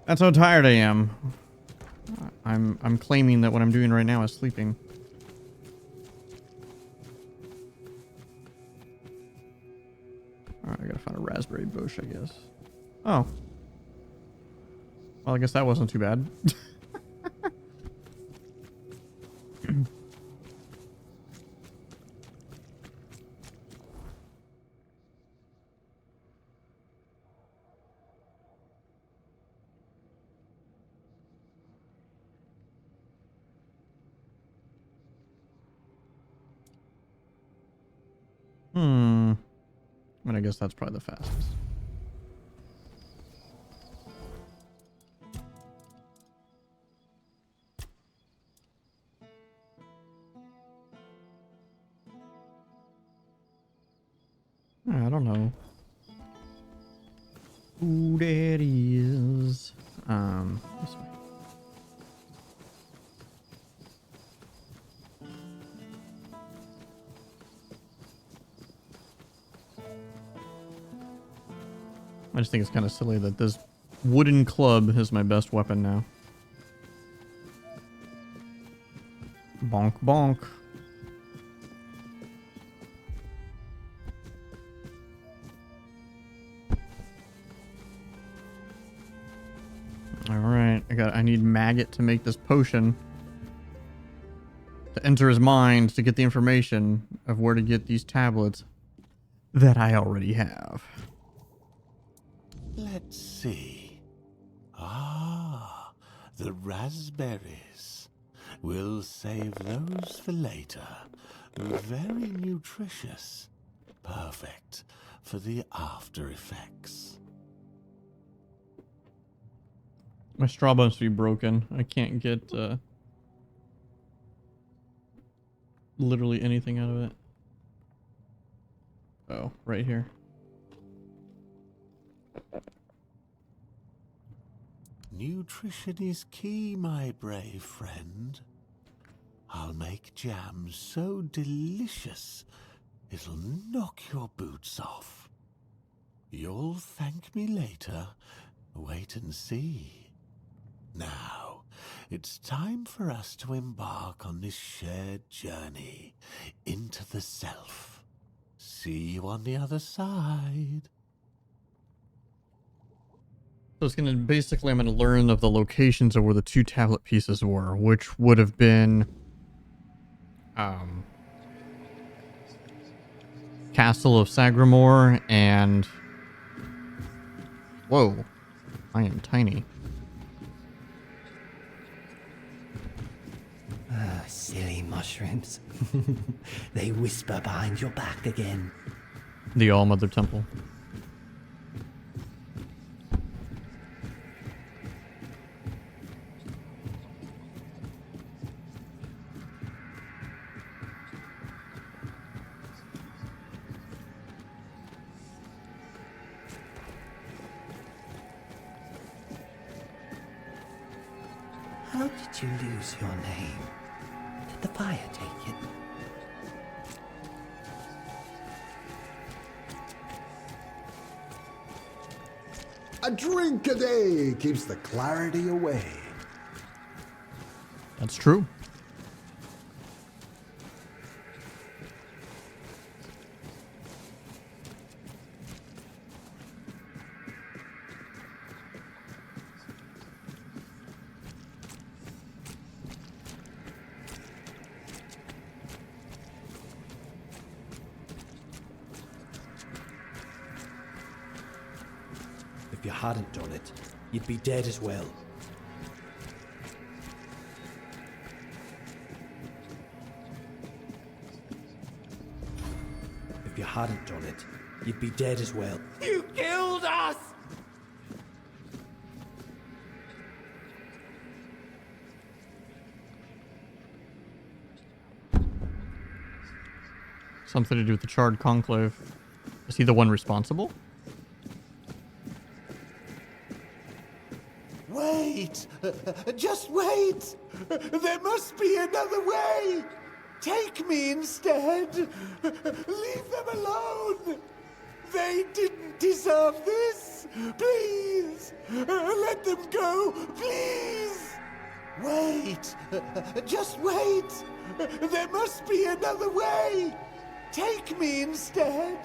That's how tired I am. I'm claiming that what I'm doing right now is sleeping. Alright, I gotta find a raspberry bush, I guess. Oh. Well, I guess that wasn't too bad. I guess that's probably the fastest. I don't know who that is. This way. I just think it's kind of silly that this wooden club is my best weapon now. Bonk bonk. Alright, I need Maggot to make this potion. To enter his mind to get the information of where to get these tablets that I already have. Let's see. Ah, the raspberries. We'll save those for later. Very nutritious. Perfect for the after effects. My straw must be broken. I can't get literally anything out of it. Oh, right here. Nutrition is key, my brave friend. I'll make jam so delicious it'll knock your boots off. You'll thank me later. Wait and see. Now, it's time for us to embark on this shared journey into the self. See you on the other side. So it's gonna basically, I'm gonna learn of the locations of where the 2 tablet pieces were, which would have been Castle of Sagramore and whoa, I am tiny. Silly mushrooms. They whisper behind your back again. The All Mother Temple. How did you lose your name? Did the fire take it? A drink a day keeps the clarity away. That's true. If you hadn't done it, you'd be dead as well. If you hadn't done it, you'd be dead as well. You killed us! Something to do with the Charred Conclave. Is he the one responsible? Wait! Just wait! There must be another way! Take me instead! Leave them alone! They didn't deserve this! Please! Let them go! Please! Wait! Just wait! There must be another way! Take me instead!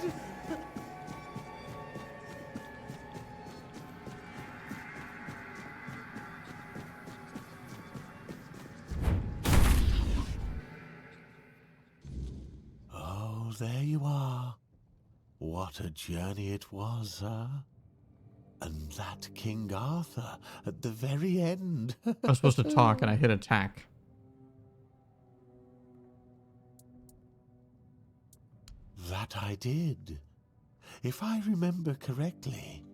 Oh, there you are. What a journey it was, huh? And that King Arthur at the very end. I was supposed to talk and I hit attack. That I did. If I remember correctly,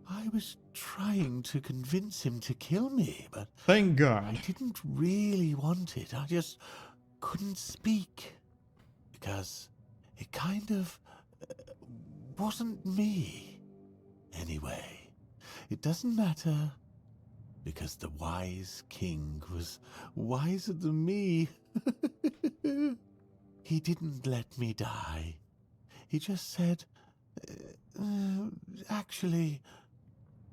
I was trying to convince him to kill me, but thank God. I didn't really want it. I just couldn't speak because it kind of wasn't me. Anyway, it doesn't matter because the wise king was wiser than me. He didn't let me die. He just said, actually,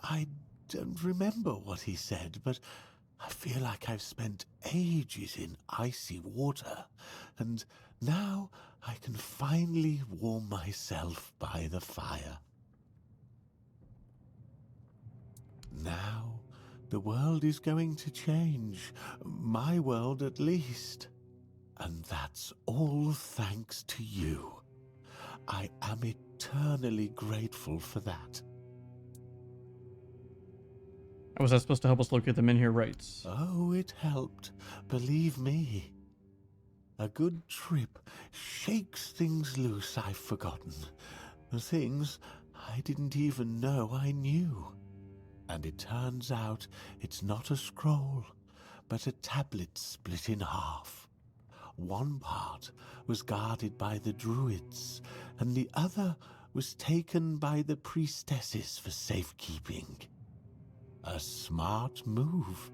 I don't remember what he said, but I feel like I've spent ages in icy water, and now I can finally warm myself by the fire. Now, the world is going to change, my world at least. And that's all thanks to you. I am eternally grateful for that. Was that supposed to help us locate the Menhir rights? Oh, it helped. Believe me. A good trip shakes things loose I've forgotten. Things I didn't even know I knew. And it turns out it's not a scroll, but a tablet split in half. One part was guarded by the druids, and the other was taken by the priestesses for safekeeping. A smart move,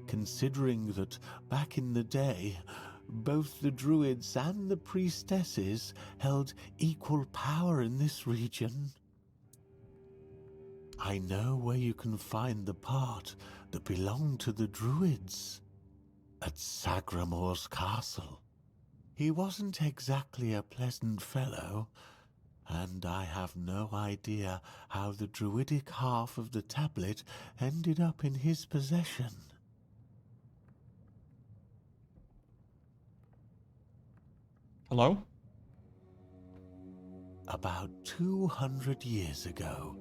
considering that back in the day, both the druids and the priestesses held equal power in this region. I know where you can find the part that belonged to the druids. At Sagramor's castle. He wasn't exactly a pleasant fellow, and I have no idea how the druidic half of the tablet ended up in his possession. Hello? About 200 years ago,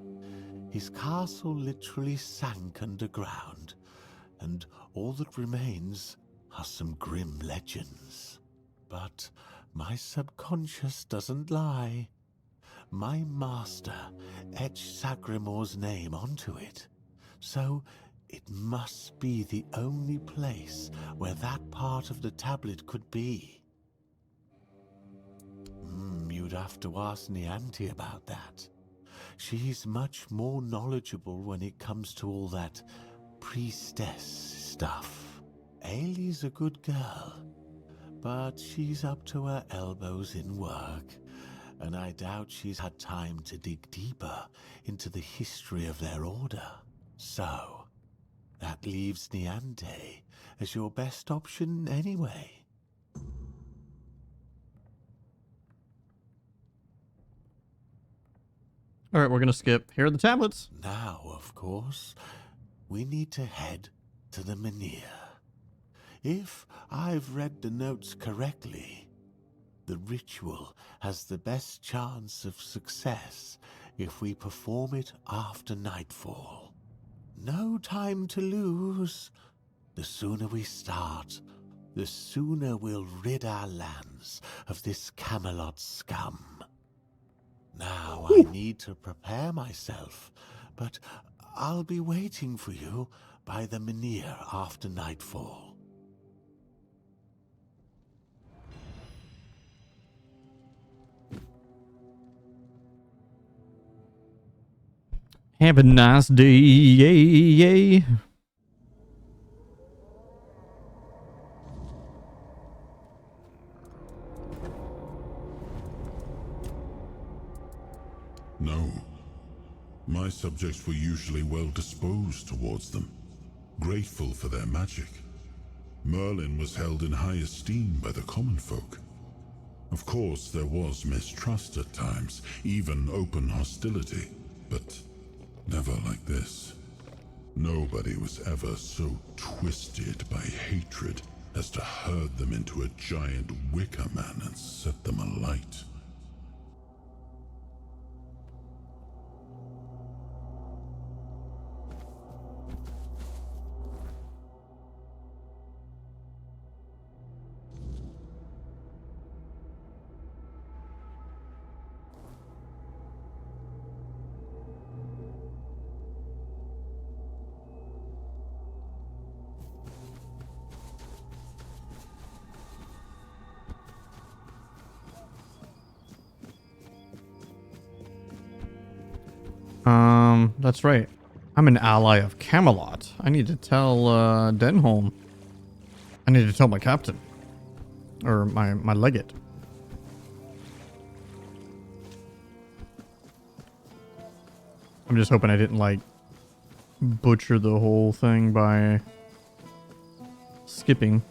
his castle literally sank underground, and all that remains are some grim legends. But my subconscious doesn't lie. My master etched Sagramor's name onto it, so it must be the only place where that part of the tablet could be. You'd have to ask Nianti about that. She's much more knowledgeable when it comes to all that priestess stuff. Ailey's a good girl, but she's up to her elbows in work, and I doubt she's had time to dig deeper into the history of their order. So, that leaves Nianti as your best option anyway. All right, we're going to skip. Here are the tablets. Now, of course, we need to head to the Menhir. If I've read the notes correctly, the ritual has the best chance of success if we perform it after nightfall. No time to lose. The sooner we start, the sooner we'll rid our lands of this Camelot scum. Now I need to prepare myself, but I'll be waiting for you by the Menhir after nightfall. Have a nice day. Yay. No. My subjects were usually well disposed towards them, grateful for their magic. Merlin was held in high esteem by the common folk. Of course, there was mistrust at times, even open hostility, but never like this. Nobody was ever so twisted by hatred as to herd them into a giant wicker man and set them alight. That's right. I'm an ally of Camelot. I need to tell Denholm. I need to tell my captain. Or my legate. I'm just hoping I didn't like butcher the whole thing by skipping.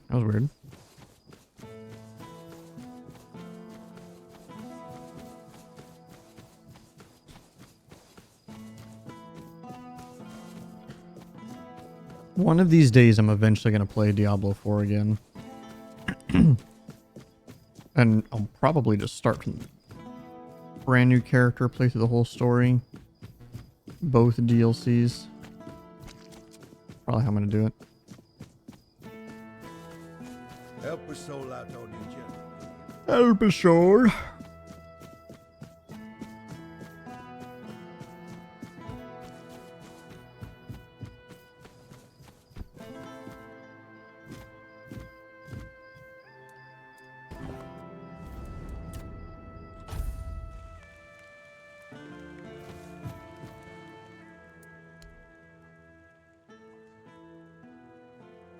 That was weird. One of these days, I'm eventually going to play Diablo 4 again. And I'll probably just start from a brand new character, play through the whole story. Both DLCs. Probably how I'm going to do it. Help a soul out on you, Jim. Help a soul.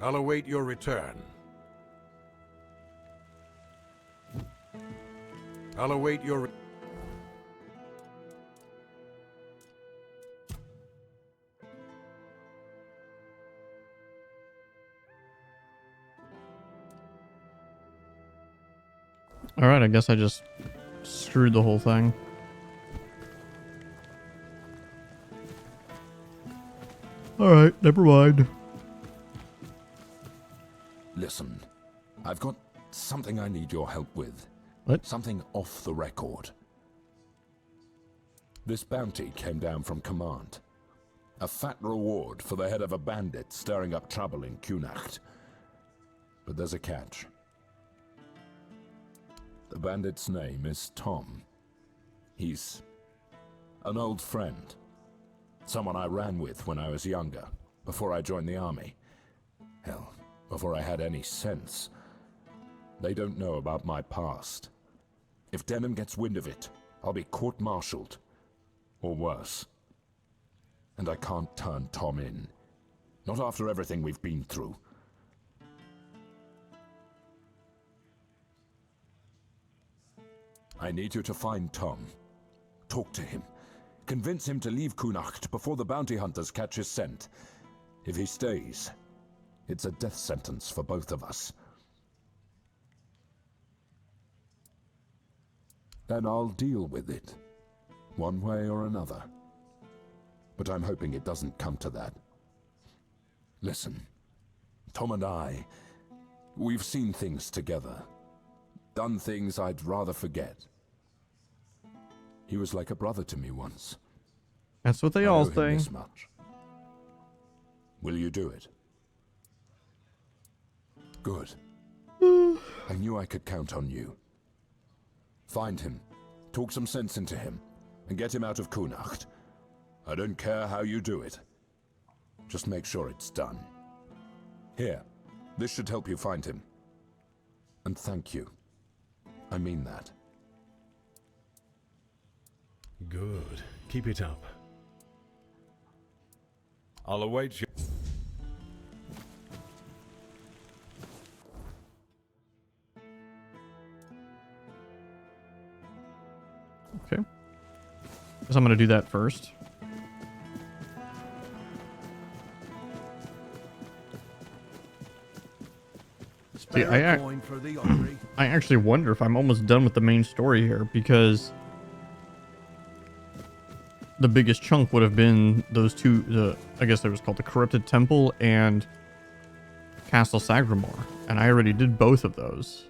I'll await your return. I'll await your... Alright, I guess I just screwed the whole thing. Alright, never mind. Listen, I've got something I need your help with. What? Something off the record. This bounty came down from command. A fat reward for the head of a bandit stirring up trouble in Kunacht. But there's a catch. The bandit's name is Tom. He's an old friend. Someone I ran with when I was younger, before I joined the army. Hell, before I had any sense. They don't know about my past. If Denham gets wind of it, I'll be court-martialed. Or worse. And I can't turn Tom in. Not after everything we've been through. I need you to find Tom. Talk to him. Convince him to leave Kunacht before the bounty hunters catch his scent. If he stays, it's a death sentence for both of us. Then I'll deal with it, one way or another. But I'm hoping it doesn't come to that. Listen, Tom and I, we've seen things together. Done things I'd rather forget. He was like a brother to me once. That's what they I all owe him say. this much. Will you do it? Good. I knew I could count on you. Find him, talk some sense into him, and get him out of Kunacht. I don't care how you do it. Just make sure it's done. Here, this should help you find him. And thank you. I mean that. Good. Keep it up. I'll await you. Okay. Guess I'm gonna do that first. See, I actually wonder if I'm almost done with the main story here, because the biggest chunk would have been those two, I guess it was called the Corrupted Temple and Castle Sagramore, and I already did both of those.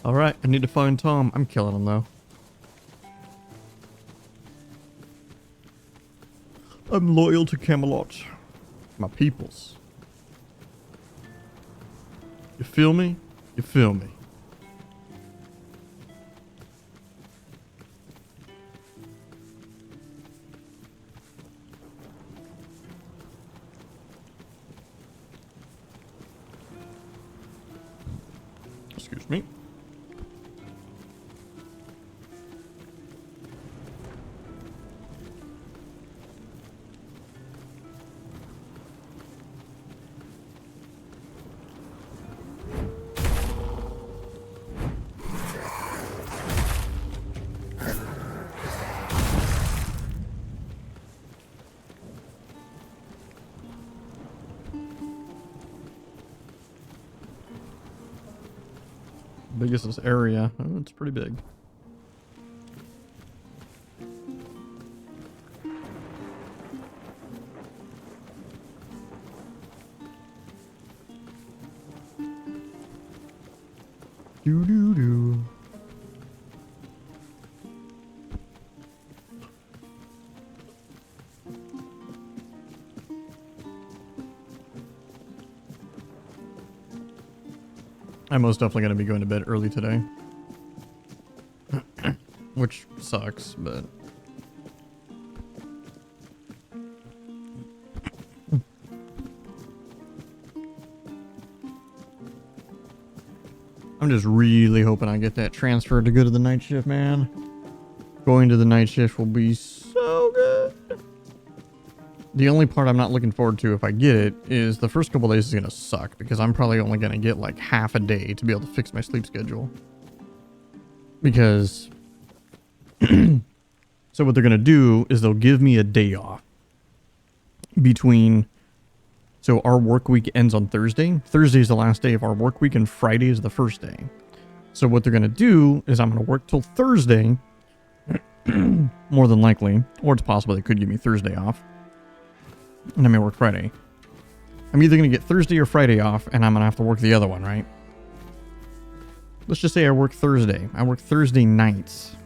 Alright, I need to find Tom. I'm killing him though. I'm loyal to Camelot. My peoples. You feel me? You feel me? Excuse me. Big is this area? Oh, it's pretty big. Do do do. I'm most definitely going to be going to bed early today. Which sucks, but... I'm just really hoping I get that transfer to go to the night shift, man. Going to the night shift will be so good. The only part I'm not looking forward to if I get it is the first couple days is going to suck because I'm probably only going to get like half a day to be able to fix my sleep schedule. Because so what they're going to do is they'll give me a day off between, so our work week ends on Thursday. Thursday is the last day of our work week and Friday is the first day. So what they're going to do is I'm going to work till Thursday, more than likely, or it's possible they could give me Thursday off. And I may work Friday. I'm either going to get Thursday or Friday off, and I'm going to have to work the other one, right? Let's just say I work Thursday. I work Thursday nights.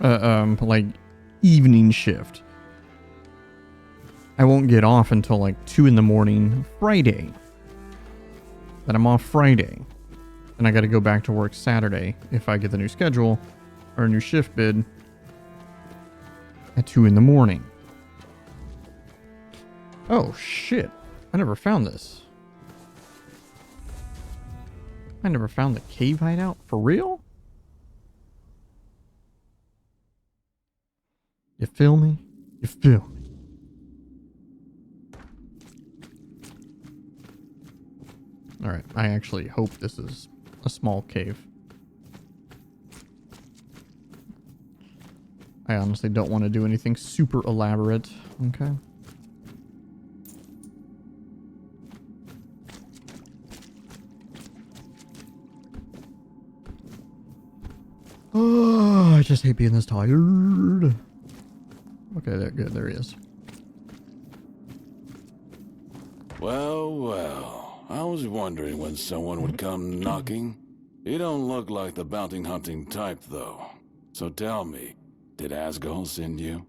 Like evening shift. I won't get off until like 2 in the morning Friday. But I'm off Friday. And I got to go back to work Saturday if I get the new schedule or a new shift bid at 2 in the morning. Oh, shit. I never found this. I never found the cave hideout. For real? You feel me? You feel me? Alright, I actually hope this is a small cave. I honestly don't want to do anything super elaborate. Okay. Oh, I just hate being this tired. Okay, there, good. There he is. Well, well. I was wondering when someone would come knocking. You don't look like the bounty hunting type, though. So tell me, did Asgol send you?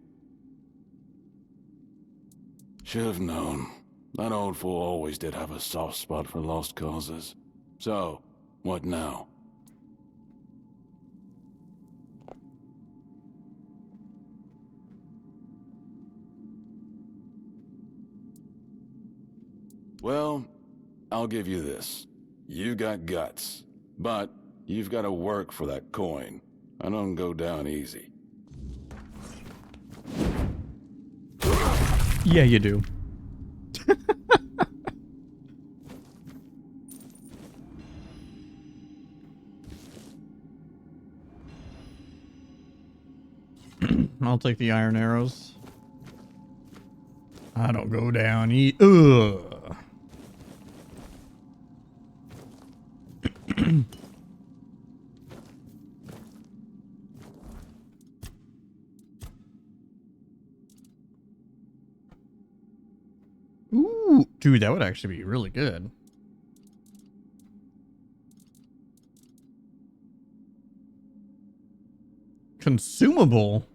Should have known. That old fool always did have a soft spot for lost causes. So, what now? Well, I'll give you this. You got guts, but you've got to work for that coin. I don't go down easy. Yeah, you do. I'll take the iron arrows. I don't go down ugh. Ooh, dude, that would actually be really good. Consumable.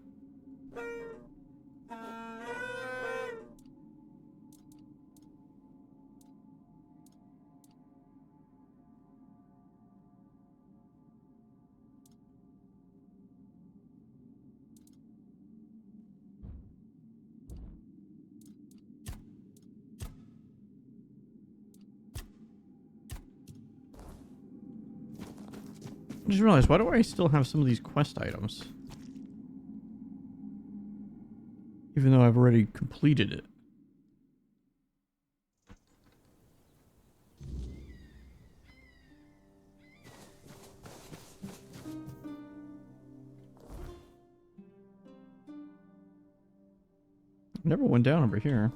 I just realized, why do I still have some of these quest items? Even though I've already completed it. Never went down over here.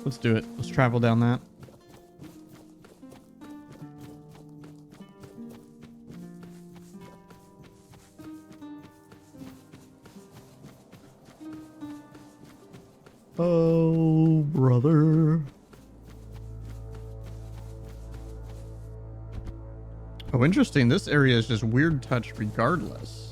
Let's do it. Let's travel down that. Oh, brother. Oh, interesting. This area is just weird touch regardless.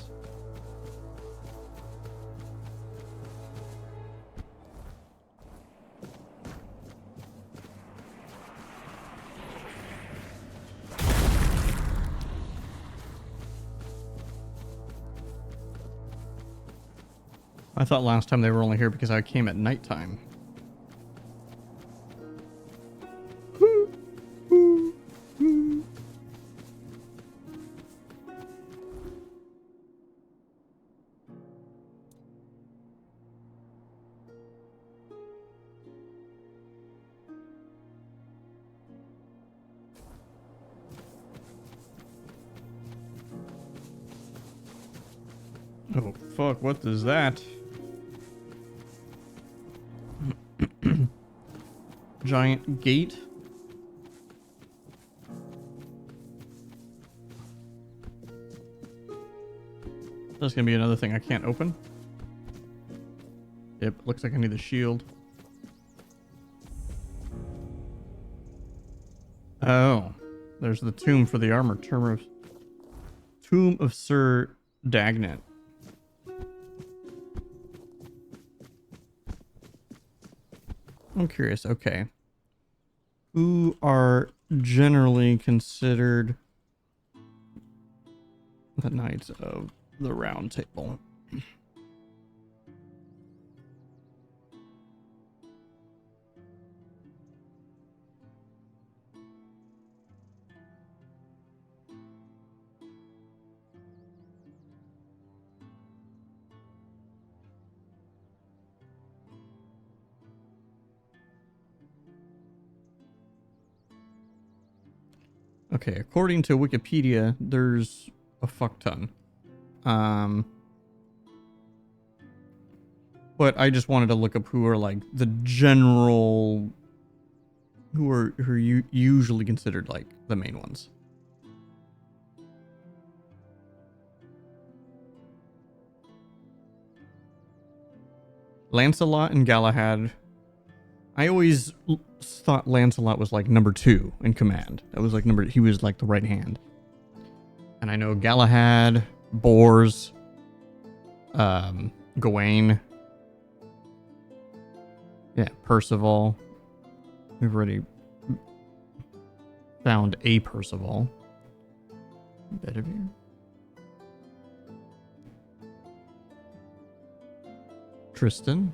I thought last time they were only here because I came at nighttime. Oh, fuck, what is that? Giant gate. That's gonna be another thing I can't open. Yep, looks like I need the shield. Oh, there's the tomb for the armor. Tomb of Sir Dagnet. I'm curious. Okay. Who are generally considered the Knights of the Round Table? Okay, according to Wikipedia, there's a fuck ton. But I just wanted to look up who are like the general, who are usually considered like the main ones. Lancelot and Galahad. I always thought Lancelot was like number 2 in command. That was like he was like the right hand. And I know Galahad, Bors, Gawain. Yeah, Percival. We've already found a Percival. Bedivere. Tristan.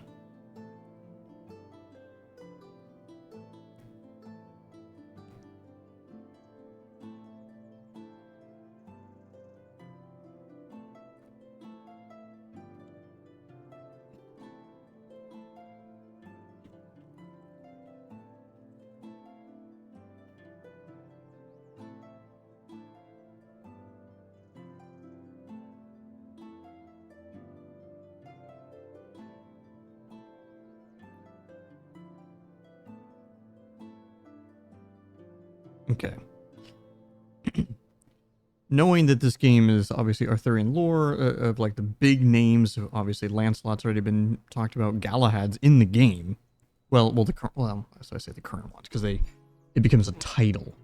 Okay. Knowing that this game is obviously Arthurian lore, of like the big names, obviously Lancelot's already been talked about. Galahad's in the game. So I say the current ones because it becomes a title.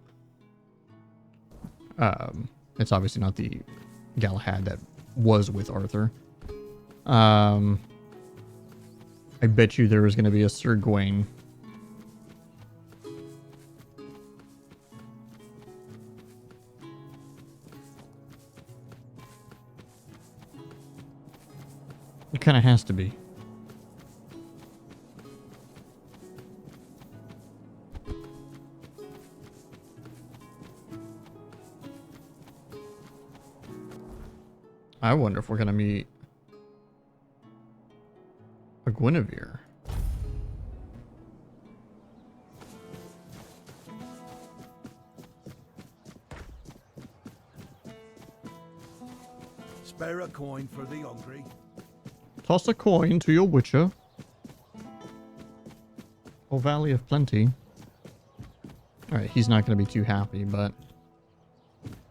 It's obviously not the Galahad that was with Arthur. I bet you there was going to be a Sir Gawain. It kind of has to be. I wonder if we're going to meet a Guinevere. Spare a coin for the hungry. Toss a coin to your witcher. Oh, Valley of Plenty. Alright, he's not going to be too happy, but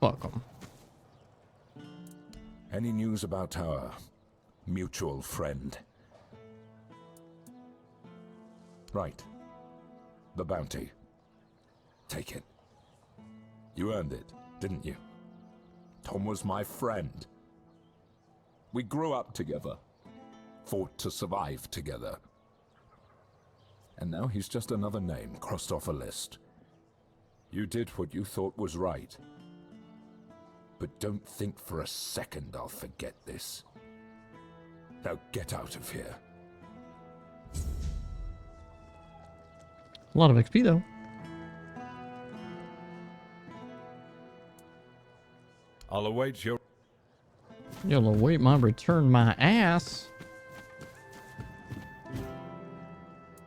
fuck him. Any news about our mutual friend? Right. The bounty. Take it. You earned it, didn't you? Tom was my friend. We grew up together. Fought to survive together. And now he's just another name crossed off a list. You did what you thought was right. But don't think for a second I'll forget this. Now get out of here. A lot of XP though. I'll await your... You'll await my return, my ass.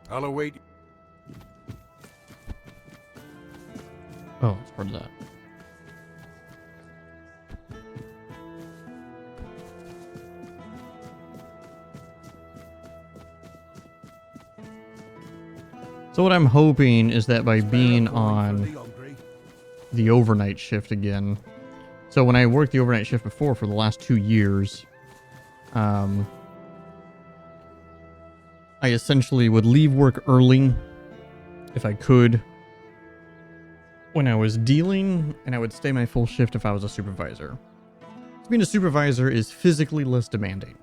I'll await... Oh, it's part of that. So what I'm hoping is that by being on the overnight shift again, so when I worked the overnight shift before for the last 2 years, I essentially would leave work early if I could when I was dealing, and I would stay my full shift if I was a supervisor. So being a supervisor is physically less demanding.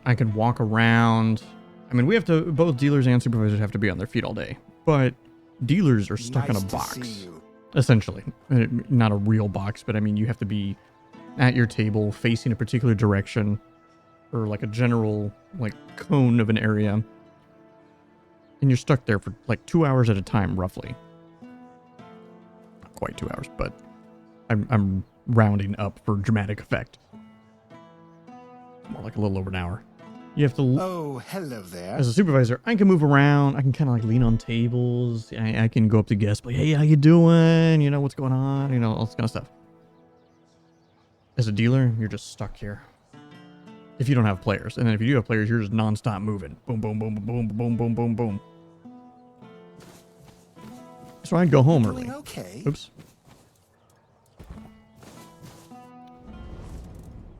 I could walk around. I mean, we have to, both dealers and supervisors have to be on their feet all day, but dealers are stuck in a box, essentially. Not a real box, but I mean, you have to be at your table facing a particular direction, or like a general like cone of an area, and you're stuck there for like 2 hours at a time, roughly. Not quite 2 hours, but I'm rounding up for dramatic effect. More like a little over an hour. You have to. Oh, hello there. As a supervisor, I can move around. I can kind of like lean on tables. I can go up to guests, like, hey, how you doing? You know, what's going on? You know, all this kind of stuff. As a dealer, you're just stuck here. If you don't have players. And then if you do have players, you're just nonstop moving. Boom, boom, boom, boom, boom, boom, boom, boom. So I'd go home early. Okay. Oops.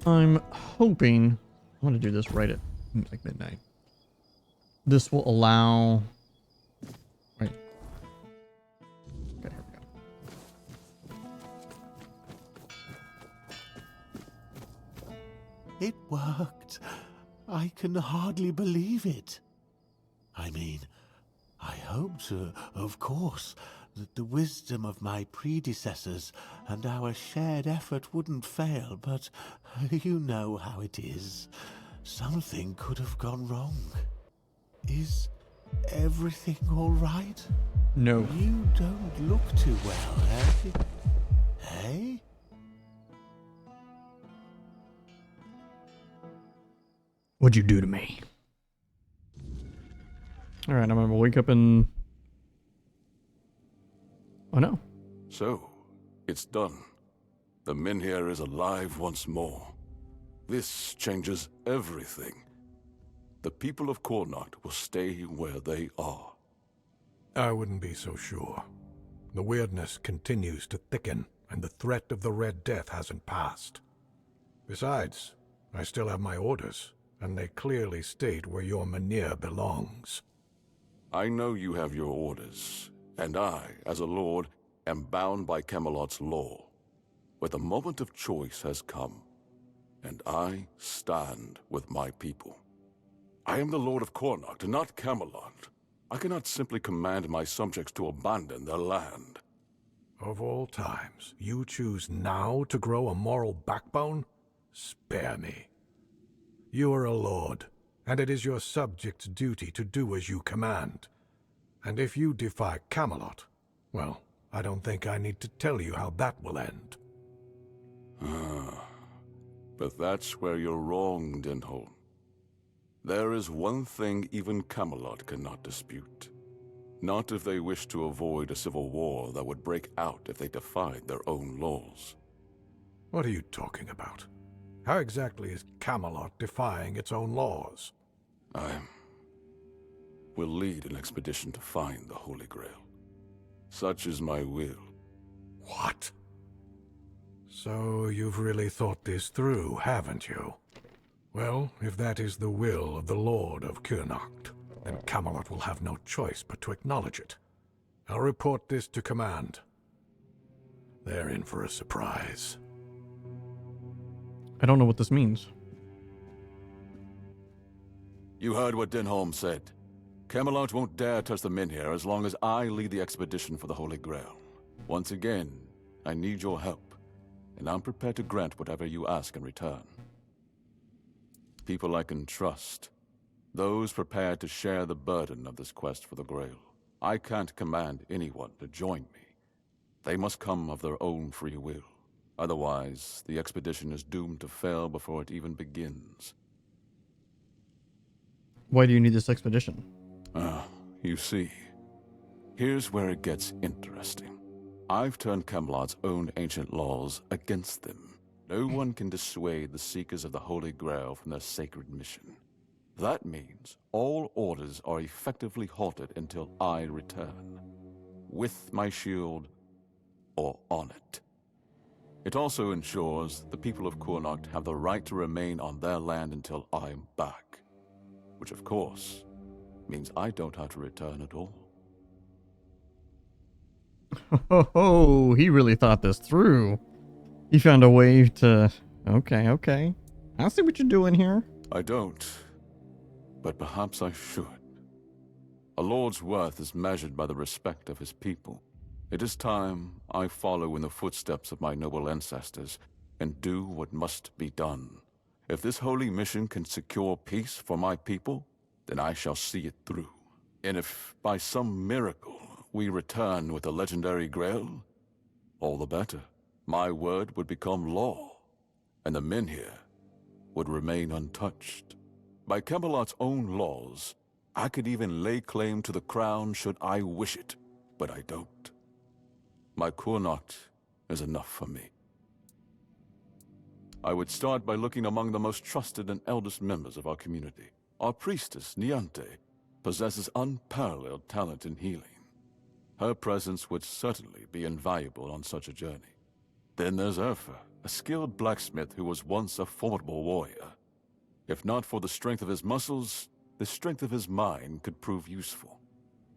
I'm hoping I'm going to do this right at like midnight. This will allow... Right. Okay, here we go. It worked. I can hardly believe it. I mean, I hoped, of course, that the wisdom of my predecessors and our shared effort wouldn't fail, but you know how it is. Something could have gone wrong. Is everything all right? No. You don't look too well, eh? Hey? What'd you do to me? Alright, I'm gonna wake up and... Oh no. So, it's done. The Minhir is alive once more. This changes everything. The people of Cornacht will stay where they are. I wouldn't be so sure. The weirdness continues to thicken, and the threat of the Red Death hasn't passed. Besides, I still have my orders, and they clearly state where your Mynheer belongs. I know you have your orders, and I, as a lord, am bound by Camelot's law. But the moment of choice has come, and I stand with my people. I am the Lord of Cornacht, not Camelot. I cannot simply command my subjects to abandon their land. Of all times, you choose now to grow a moral backbone? Spare me. You are a lord, and it is your subjects' duty to do as you command. And if you defy Camelot, well, I don't think I need to tell you how that will end. But that's where you're wrong, Denholm. There is one thing even Camelot cannot dispute. Not if they wish to avoid a civil war that would break out if they defied their own laws. What are you talking about? How exactly is Camelot defying its own laws? I will lead an expedition to find the Holy Grail. Such is my will. What? So you've really thought this through, haven't you? Well, if that is the will of the Lord of Cornacht, then Camelot will have no choice but to acknowledge it. I'll report this to command. They're in for a surprise. I don't know what this means. You heard what Denholm said. Camelot won't dare touch the Minhir as long as I lead the expedition for the Holy Grail. Once again, I need your help, and I'm prepared to grant whatever you ask in return. People I can trust. Those prepared to share the burden of this quest for the Grail. I can't command anyone to join me. They must come of their own free will. Otherwise, the expedition is doomed to fail before it even begins. Why do you need this expedition? You see, here's where it gets interesting. I've turned Camelot's own ancient laws against them. No one can dissuade the Seekers of the Holy Grail from their sacred mission. That means all orders are effectively halted until I return. With my shield, or on it. It also ensures the people of Kurnocht have the right to remain on their land until I'm back. Which, of course, means I don't have to return at all. Oh, he really thought this through. He found a way to... Okay. I see what you're doing here. I don't, but perhaps I should. A lord's worth is measured by the respect of his people. It is time I follow in the footsteps of my noble ancestors and do what must be done. If this holy mission can secure peace for my people, then I shall see it through. And if by some miracle we return with the legendary GRAIL, all the better. My word would become law, and the men here would remain untouched. By Camelot's own laws, I could even lay claim to the crown should I wish it, but I don't. My Kurnocht is enough for me. I would start by looking among the most trusted and eldest members of our community. Our priestess, Niante, possesses unparalleled talent in healing. Her presence would certainly be invaluable on such a journey. Then there's Urfa, a skilled blacksmith who was once a formidable warrior. If not for the strength of his muscles, the strength of his mind could prove useful.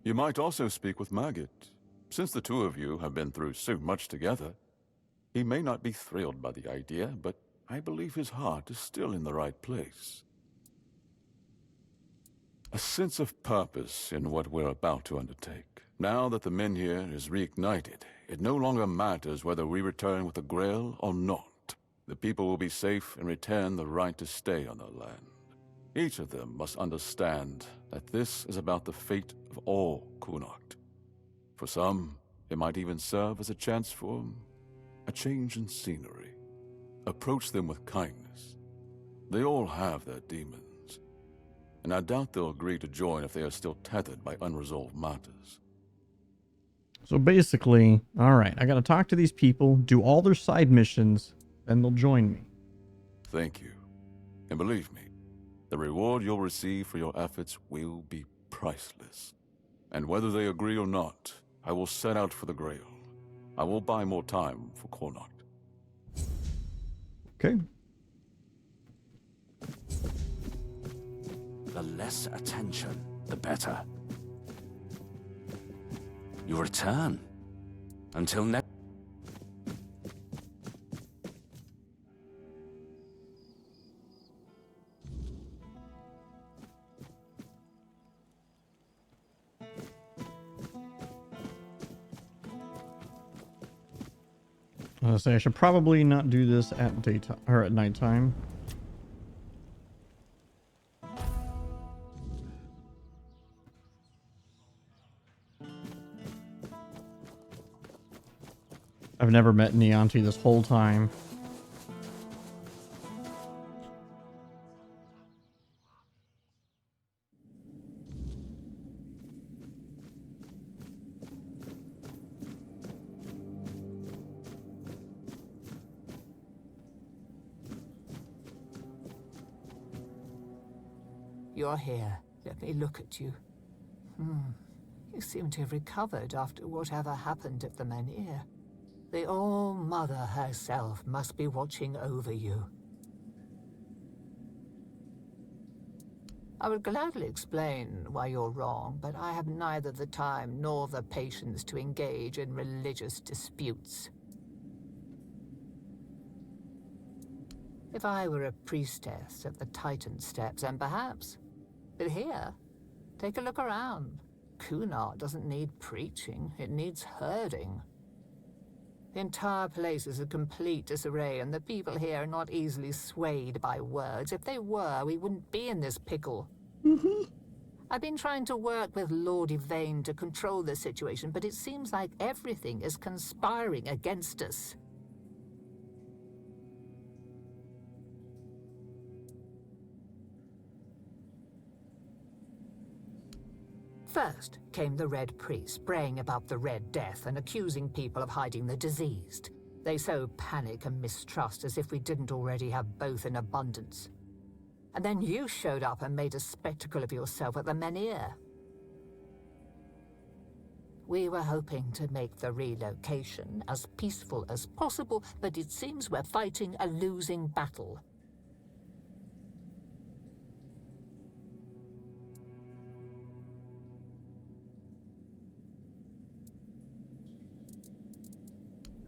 You might also speak with Maggot. Since the two of you have been through so much together, he may not be thrilled by the idea, but I believe his heart is still in the right place. A sense of purpose in what we're about to undertake. Now that the Menhir is reignited, it no longer matters whether we return with the GRAIL or not. The people will be safe and retain the right to stay on their land. Each of them must understand that this is about the fate of all Kurnocht. For some, it might even serve as a chance for a change in scenery. Approach them with kindness. They all have their demons, and I doubt they'll agree to join if they are still tethered by unresolved matters. So basically, alright, I gotta talk to these people, do all their side missions, then they'll join me. Thank you. And believe me, the reward you'll receive for your efforts will be priceless. And whether they agree or not, I will set out for the GRAIL. I will buy more time for Kurnocht. Okay. The less attention, the better. You return. Until next... I was gonna say I should probably not do this at daytime or at nighttime. I've never met Nianti this whole time. You're here. Let me look at you. You seem to have recovered after whatever happened at the Menhir. The All-Mother herself must be watching over you. I would gladly explain why you're wrong, but I have neither the time nor the patience to engage in religious disputes. If I were a priestess at the Titan Steps, and perhaps... But here, take a look around. Kurnocht doesn't need preaching, it needs herding. The entire place is a complete disarray, and the people here are not easily swayed by words. If they were, we wouldn't be in this pickle. I've been trying to work with Lord Yvain to control this situation, but it seems like everything is conspiring against us. First came the Red Priest, braying about the Red Death and accusing people of hiding the diseased. They sow panic and mistrust as if we didn't already have both in abundance. And then you showed up and made a spectacle of yourself at the menhir. We were hoping to make the relocation as peaceful as possible, but it seems we're fighting a losing battle.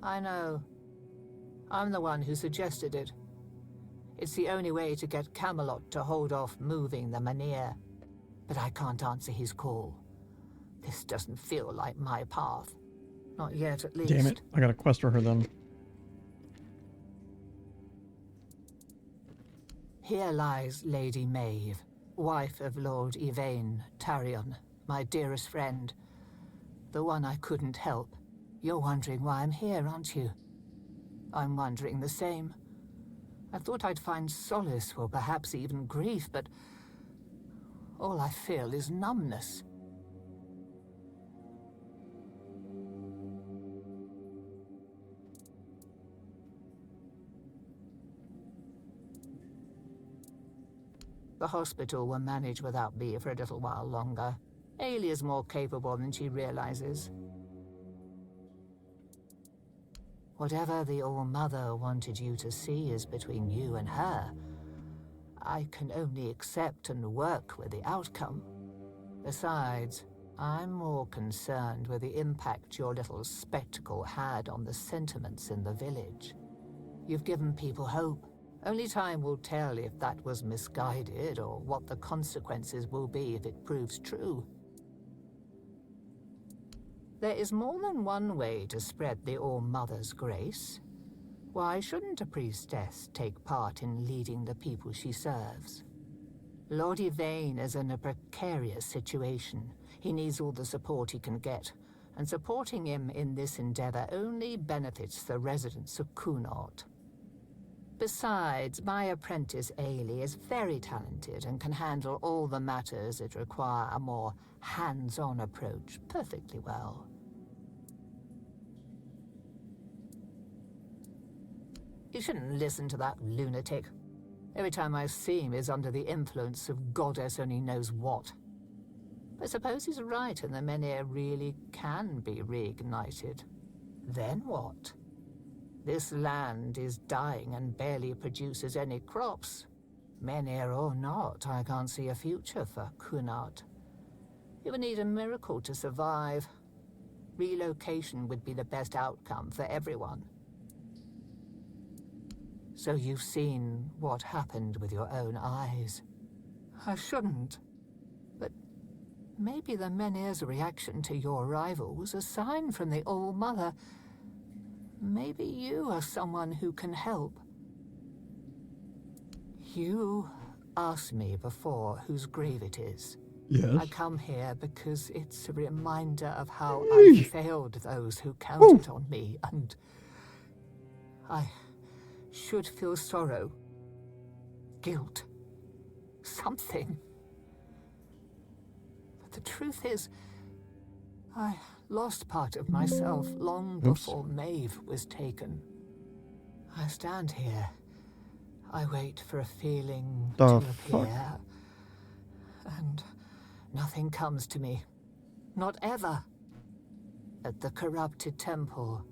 I know. I'm the one who suggested it. It's the only way to get Camelot to hold off moving the menhir. But I can't answer his call. This doesn't feel like my path. Not yet, at least. Damn it. I gotta quest for her then. Here lies Lady Maeve, wife of Lord Yvain Tarion, my dearest friend. The one I couldn't help. You're wondering why I'm here, aren't you? I'm wondering the same. I thought I'd find solace, or perhaps even grief, but all I feel is numbness. The hospital will manage without me for a little while longer. Ailey is more capable than she realizes. Whatever the All-Mother wanted you to see is between you and her. I can only accept and work with the outcome. Besides, I'm more concerned with the impact your little spectacle had on the sentiments in the village. You've given people hope. Only time will tell if that was misguided or what the consequences will be if it proves true. There is more than one way to spread the All-Mother's grace. Why shouldn't a priestess take part in leading the people she serves? Lord Yvain is in a precarious situation. He needs all the support he can get, and supporting him in this endeavor only benefits the residents of Cunard. Besides, my apprentice Ailey is very talented and can handle all the matters that require a more hands-on approach perfectly well. You shouldn't listen to that lunatic. Every time I see him, he's under the influence of goddess only knows what. I suppose he's right, and the menhir really can be reignited. Then what? This land is dying and barely produces any crops. Menhir or not, I can't see a future for Cunard. It would need a miracle to survive. Relocation would be the best outcome for everyone. So you've seen what happened with your own eyes. I shouldn't. But maybe the menhir's reaction to your arrival was a sign from the All-Mother. Maybe you are someone who can help. You asked me before whose grave it is. Yes. I come here because it's a reminder of how I failed those who counted on me, and I should feel sorrow, guilt, something. But the truth is, I lost part of myself long before Maeve was taken. I stand here. I wait for a feeling to appear, and nothing comes to me. Not ever. At the corrupted temple,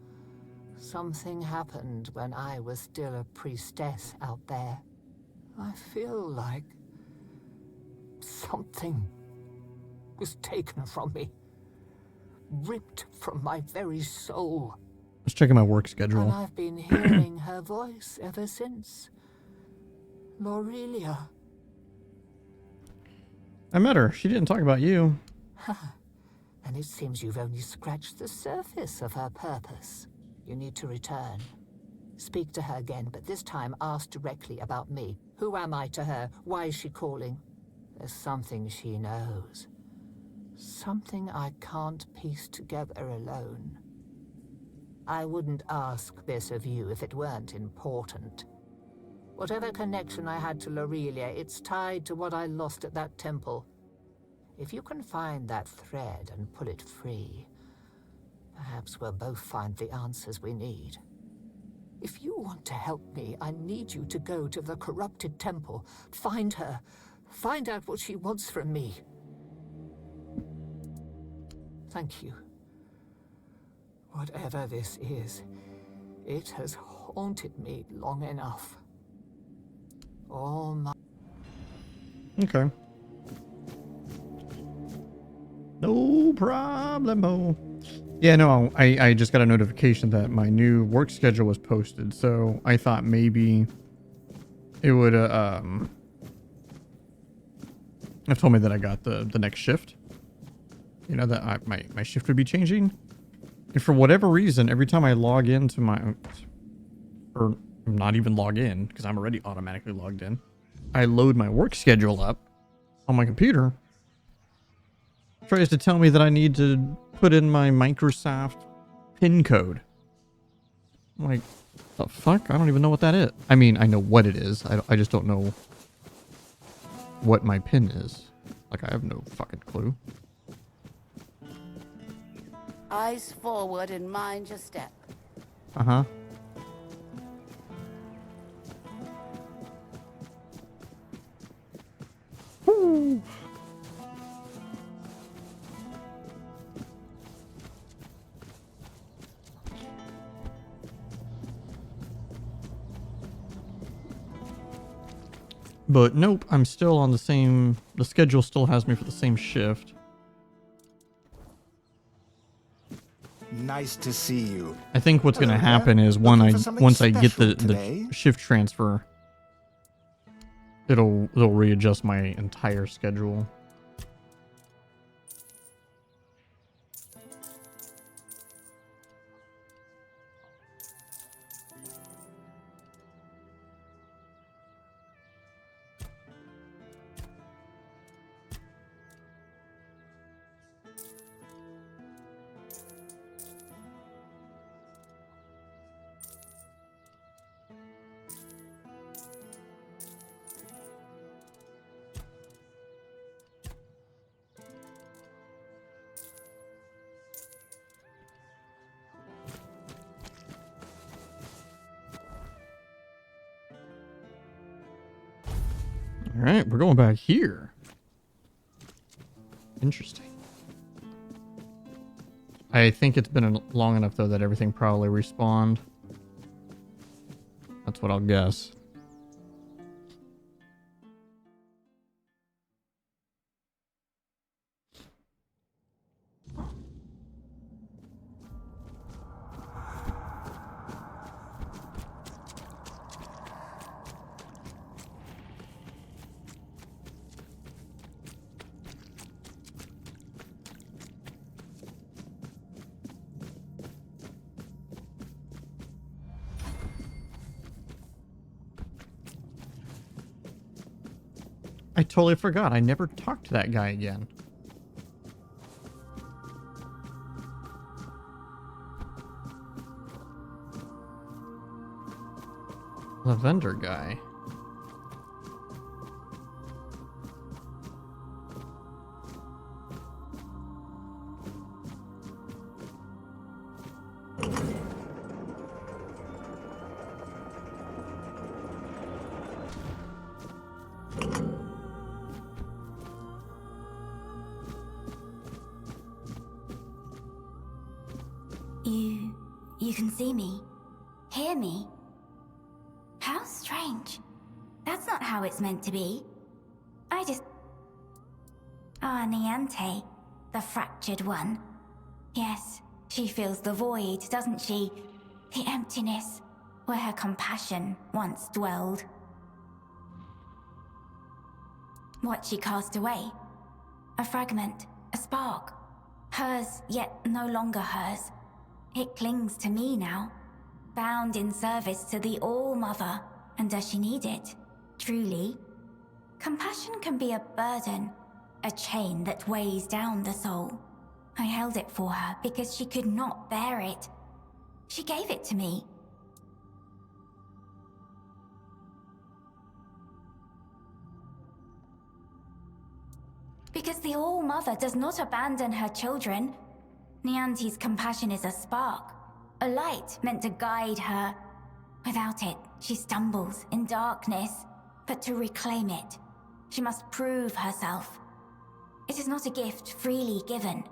something happened when I was still a priestess out there. I feel like something was taken from me. Ripped from my very soul. Let's check my work schedule. And I've been hearing her voice ever since. Lorelia. I met her. She didn't talk about you. And it seems you've only scratched the surface of her purpose. You need to return. Speak to her again, but this time ask directly about me. Who am I to her? Why is she calling? There's something she knows. Something I can't piece together alone. I wouldn't ask this of you if it weren't important. Whatever connection I had to Lorelia, it's tied to what I lost at that temple. If you can find that thread and pull it free, perhaps we'll both find the answers we need. If you want to help me, I need you to go to the corrupted temple, find her, find out what she wants from me. Thank you. Whatever this is, it has haunted me long enough. All my... Okay. No problemo. Yeah, no, I just got a notification that my new work schedule was posted, so I thought maybe it would have told me that I got the next shift. You know, that my shift would be changing. And for whatever reason, every time I log into my... Or not even log in, because I'm already automatically logged in. I load my work schedule up on my computer. Tries to tell me that I need to put in my Microsoft PIN code. I'm like, the fuck? I don't even know what that is. I mean, I know what it is. I just don't know what my PIN is. Like, I have no fucking clue. Eyes forward and mind your step. Uh-huh. Woo. But nope, I'm still on the same... The schedule still has me for the same shift. Nice to see you. I think what's going to Hello happen there. is Looking for something once I get special the today? shift transfer, it'll readjust my entire schedule. All right, we're going back here. Interesting. I think it's been long enough, though, that everything probably respawned. That's what I'll guess. I totally forgot. I never talked to that guy again. The vendor guy. You can see me, hear me. How strange. That's not how it's meant to be. Ah, Niante, the fractured one. Yes, she feels the void, doesn't she? The emptiness, where her compassion once dwelled. What she cast away? A fragment, a spark. Hers, yet no longer hers. It clings to me now, bound in service to the All-Mother. And does she need it? Truly? Compassion can be a burden, a chain that weighs down the soul. I held it for her because she could not bear it. She gave it to me. Because the All-Mother does not abandon her children. Niante's compassion is a spark, a light meant to guide her. Without it, she stumbles in darkness. But to reclaim it, she must prove herself. It is not a gift freely given.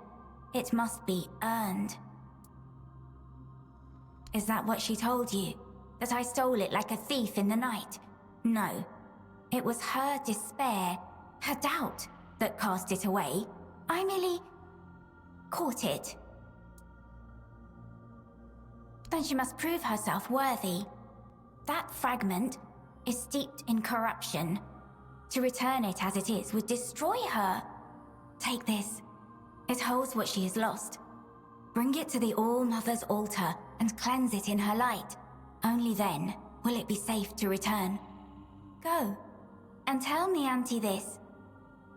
It must be earned. Is that what she told you? That I stole it like a thief in the night? No. It was her despair, her doubt, that cast it away. I merely caught it. Then she must prove herself worthy. That fragment is steeped in corruption. To return it as it is would destroy her. Take this. It holds what she has lost. Bring it to the All-Mother's altar and cleanse it in her light. Only then will it be safe to return. Go, and tell the Auntie this.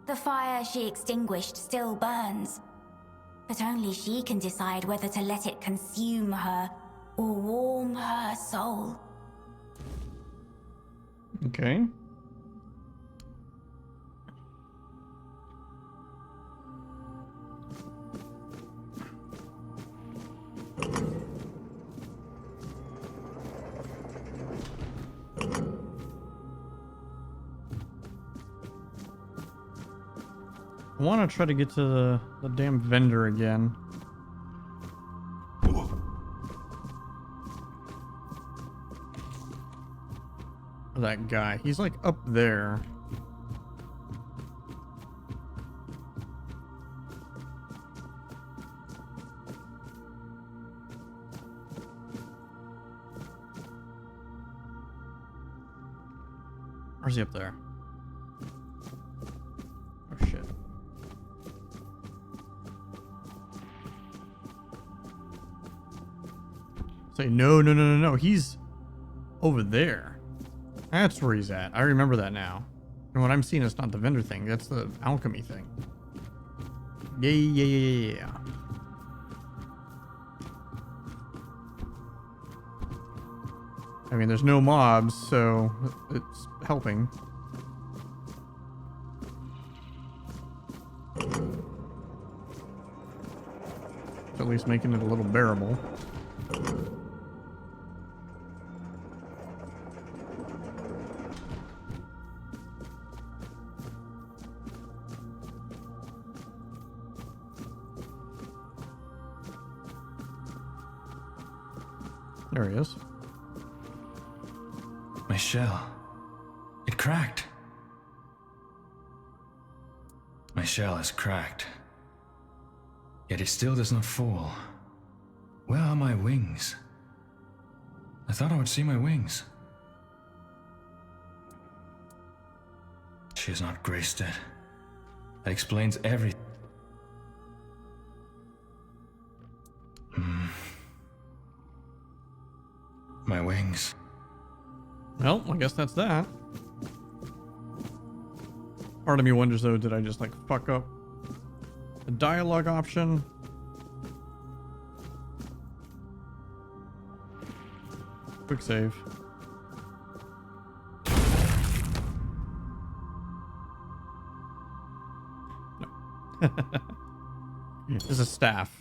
The fire she extinguished still burns. But only she can decide whether to let it consume her or warm her soul. Okay. I want to try to get to the damn vendor again. That guy. He's like up there. Where's he up there? Oh shit. Say no. He's over there. That's where he's at. I remember that now. And what I'm seeing is not the vendor thing. That's the alchemy thing. Yeah. I mean, there's no mobs, so it's helping. It's at least making it a little bearable. There he is. My shell. It cracked. My shell is cracked. Yet it still does not fall. Where are my wings? I thought I would see my wings. She has not graced it. That explains everything. My wings. Well, I guess that's that. Part of me wonders though, did I just like fuck up the dialogue option? Quick save. No. This is a staff.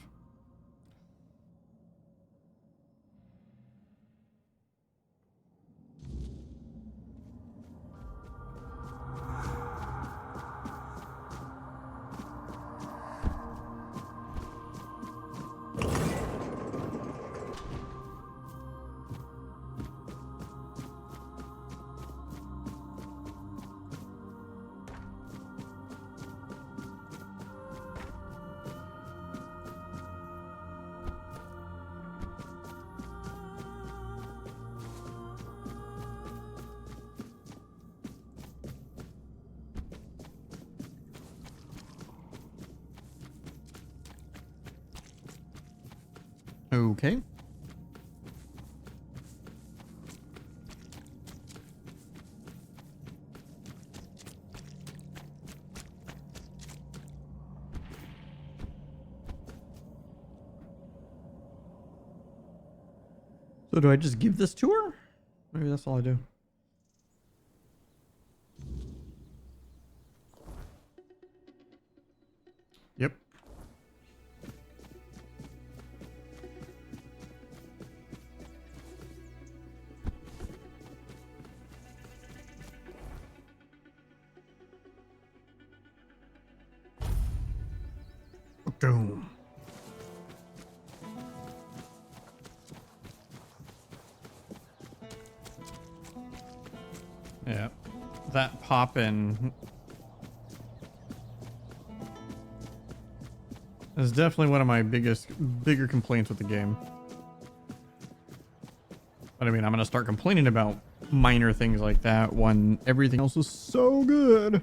Okay. So do I just give this to her? Maybe that's all I do. Yep. Doom. Yeah, that pop-in is definitely one of my bigger complaints with the game. But I mean, I'm gonna start complaining about minor things like that when everything else is so good.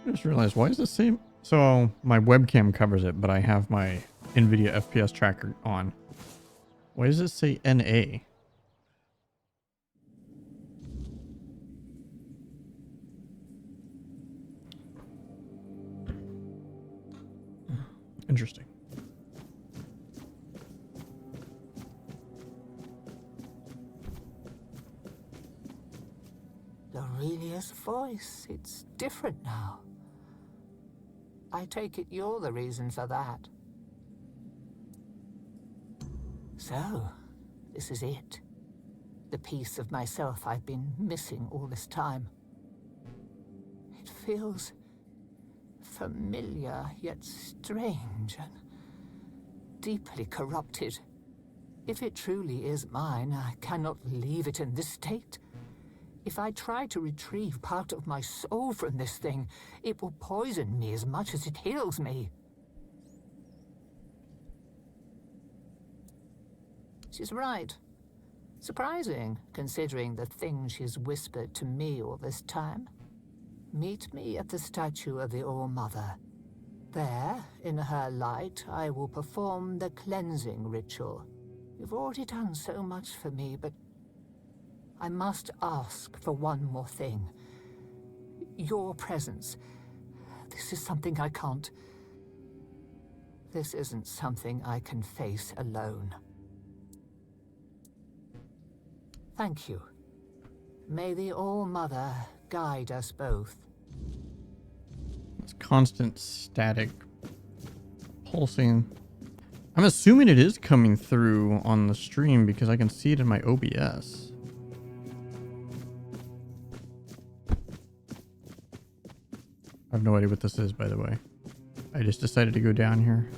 I just realized, why is the same? So my webcam covers it, but I have my NVIDIA FPS tracker on. Why does it say NA? Interesting. Aurelia's voice, it's different now. I take it you're the reason for that. So, this is it. The piece of myself I've been missing all this time. It feels familiar, yet strange and deeply corrupted. If it truly is mine, I cannot leave it in this state. If I try to retrieve part of my soul from this thing, it will poison me as much as it heals me. She's right. Surprising, considering the things she's whispered to me all this time. Meet me at the statue of the All-Mother. There, in her light, I will perform the cleansing ritual. You've already done so much for me, but I must ask for one more thing. Your presence. This is something I can't... This isn't something I can face alone. Thank you. May the All-Mother guide us both. It's constant static pulsing. I'm assuming it is coming through on the stream because I can see it in my OBS. I have no idea what this is, by the way. I just decided to go down here.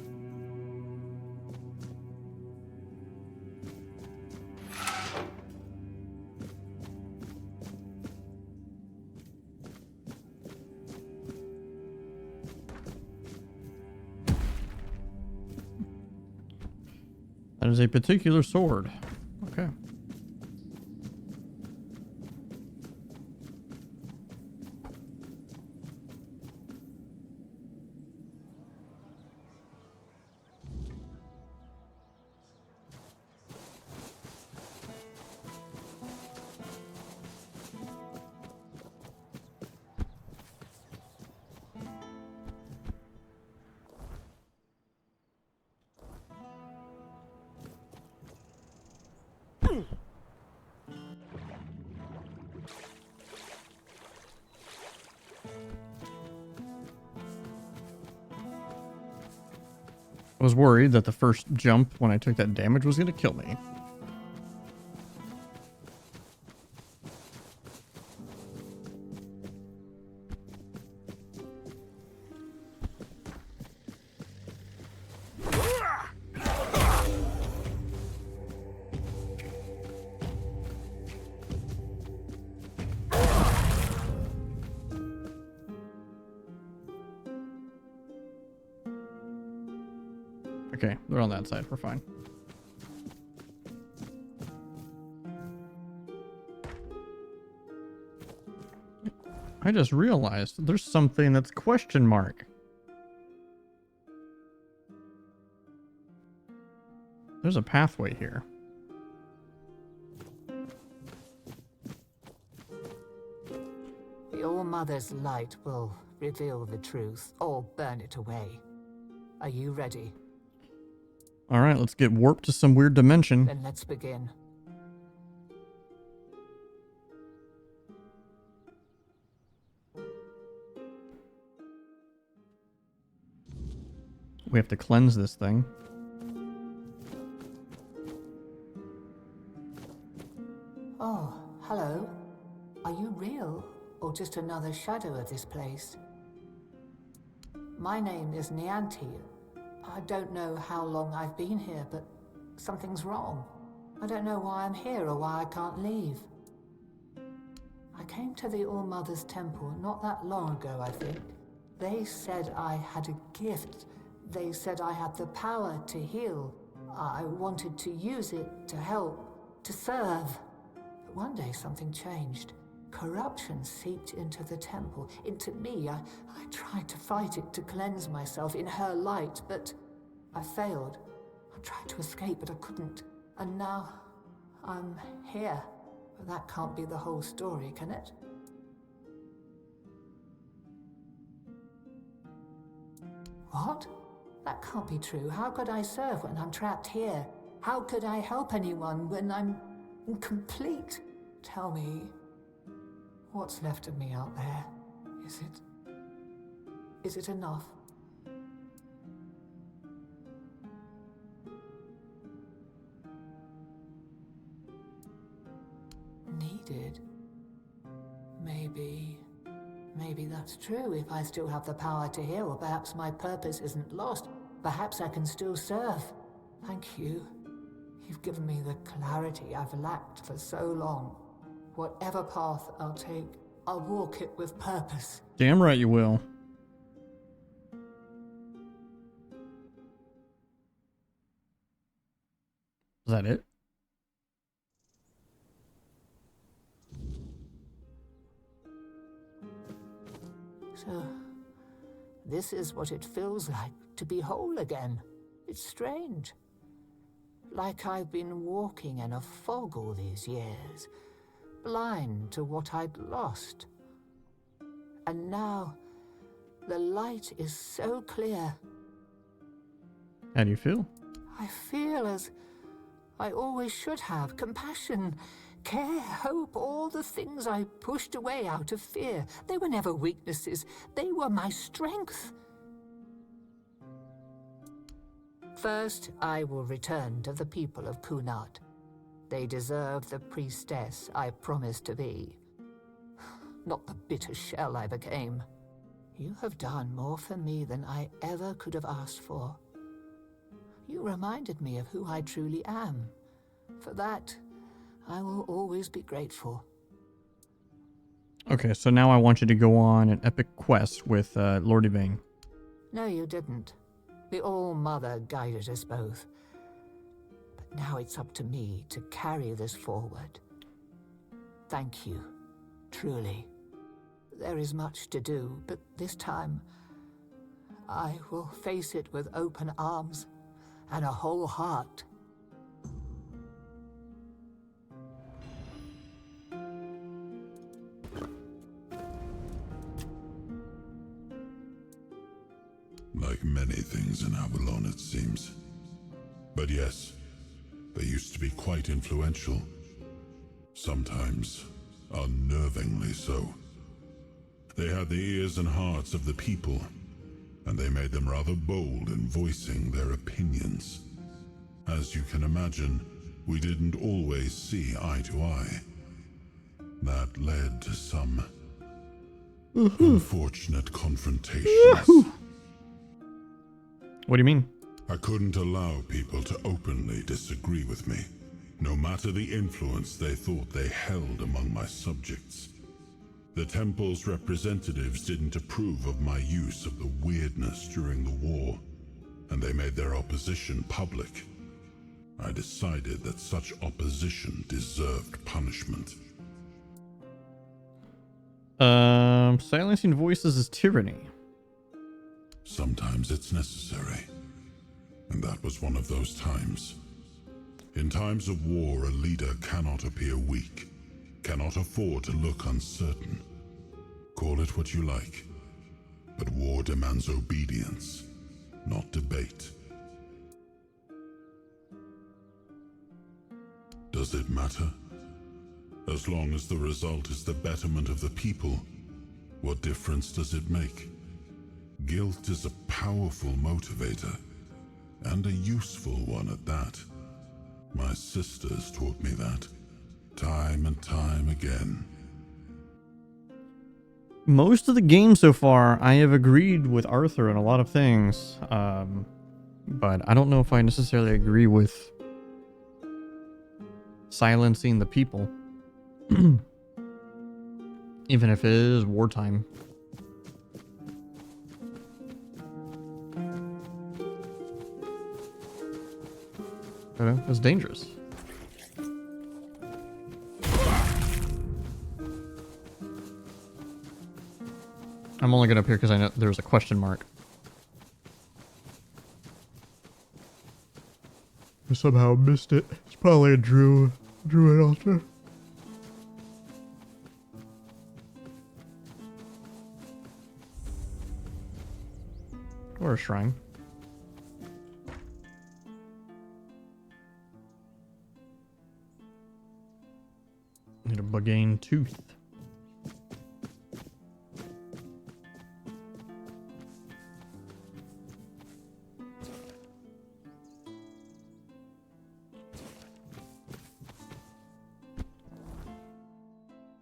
That is a particular sword. Okay. I was worried that the first jump when I took that damage was going to kill me. Okay, they're on that side. We're fine. I just realized there's something that's question mark. There's a pathway here. The All-Mother's light will reveal the truth or burn it away. Are you ready? All right, let's get warped to some weird dimension. Then let's begin. We have to cleanse this thing. Oh, hello. Are you real, or just another shadow of this place? My name is Nianti. I don't know how long I've been here, but something's wrong. I don't know why I'm here or why I can't leave. I came to the All-Mother's Temple not that long ago, I think. They said I had a gift. They said I had the power to heal. I wanted to use it to help, to serve. But one day something changed. Corruption seeped into the temple, into me. I tried to fight it, to cleanse myself in her light, but I failed. I tried to escape, but I couldn't. And now I'm here. But that can't be the whole story, can it? What? That can't be true. How could I serve when I'm trapped here? How could I help anyone when I'm incomplete? Tell me, what's left of me out there? Is it enough? Needed? Maybe that's true if I still have the power to heal, or perhaps my purpose isn't lost. Perhaps I can still serve. Thank you. You've given me the clarity I've lacked for so long. Whatever path I'll take, I'll walk it with purpose. Damn right you will. Is that it? So, this is what it feels like to be whole again. It's strange. Like I've been walking in a fog all these years, blind to what I'd lost. And now, the light is so clear. How do you feel? I feel as I always should have. Compassion, care, hope, all the things I pushed away out of fear. They were never weaknesses. They were my strength. First, I will return to the people of Kunat. They deserve the priestess I promised to be. Not the bitter shell I became. You have done more for me than I ever could have asked for. You reminded me of who I truly am. For that, I will always be grateful. Okay, so now I want you to go on an epic quest with Lord Yvain. No, you didn't. The All-Mother guided us both. But now it's up to me to carry this forward. Thank you, truly. There is much to do, but this time, I will face it with open arms and a whole heart. Like many things in Avalon, it seems. But yes, they used to be quite influential. Sometimes unnervingly so. They had the ears and hearts of the people, and they made them rather bold in voicing their opinions. As you can imagine, we didn't always see eye to eye. That led to some unfortunate confrontations. What do you mean? I couldn't allow people to openly disagree with me, no matter the influence they thought they held among my subjects. The temple's representatives didn't approve of my use of the weirdness during the war, and they made their opposition public. I decided that such opposition deserved punishment. Silencing voices is tyranny. Sometimes it's necessary, and that was one of those times. In times of war, a leader cannot appear weak, cannot afford to look uncertain. Call it what you like, but war demands obedience, not debate. Does it matter? As long as the result is the betterment of the people, what difference does it make? Guilt is a powerful motivator, and a useful one at that. My sisters taught me that, time and time again. Most of the game so far, I have agreed with Arthur on a lot of things, but I don't know if I necessarily agree with silencing the people, even if it is wartime. It's dangerous. I'm only going up here because I know there's a question mark. I somehow missed it. It's probably a druid altar. Or a shrine. Need a Bugane tooth.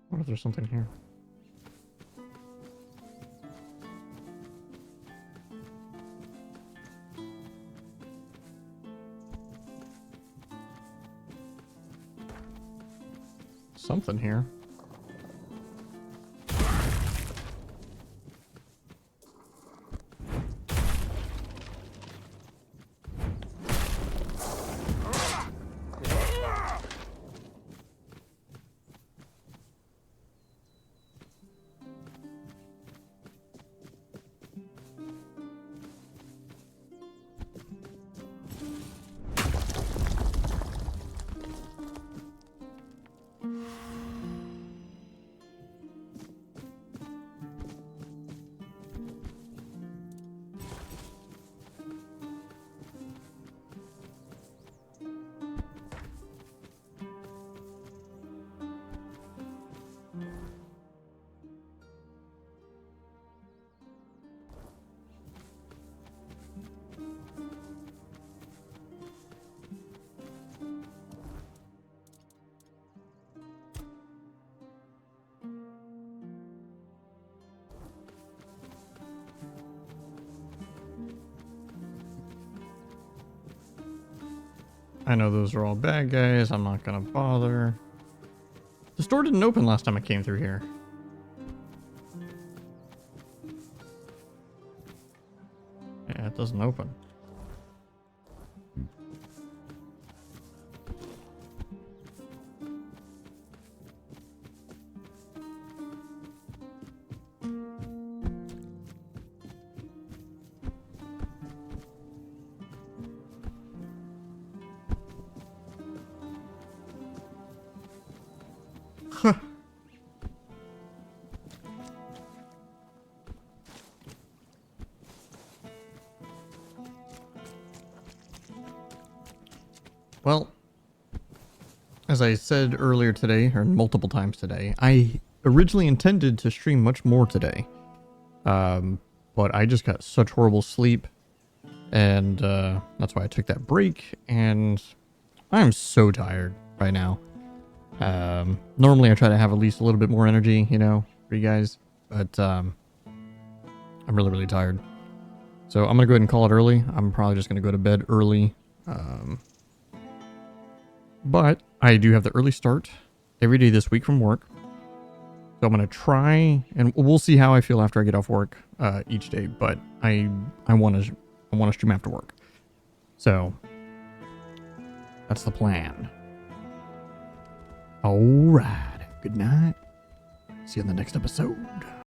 What if there's something here? Something here. I know those are all bad guys. I'm not gonna bother. The store didn't open last time I came through here. Yeah, it doesn't open. Well, as I said earlier today, or multiple times today, I originally intended to stream much more today. But I just got such horrible sleep, and that's why I took that break, and I'm so tired right now. Normally I try to have at least a little bit more energy, you know, for you guys, but I'm really, really tired. So I'm going to go ahead and call it early. I'm probably just going to go to bed early. But I do have the early start every day this week from work. So I'm going to try, and we'll see how I feel after I get off work each day. But I want to stream after work. So that's the plan. All right. Good night. See you in the next episode.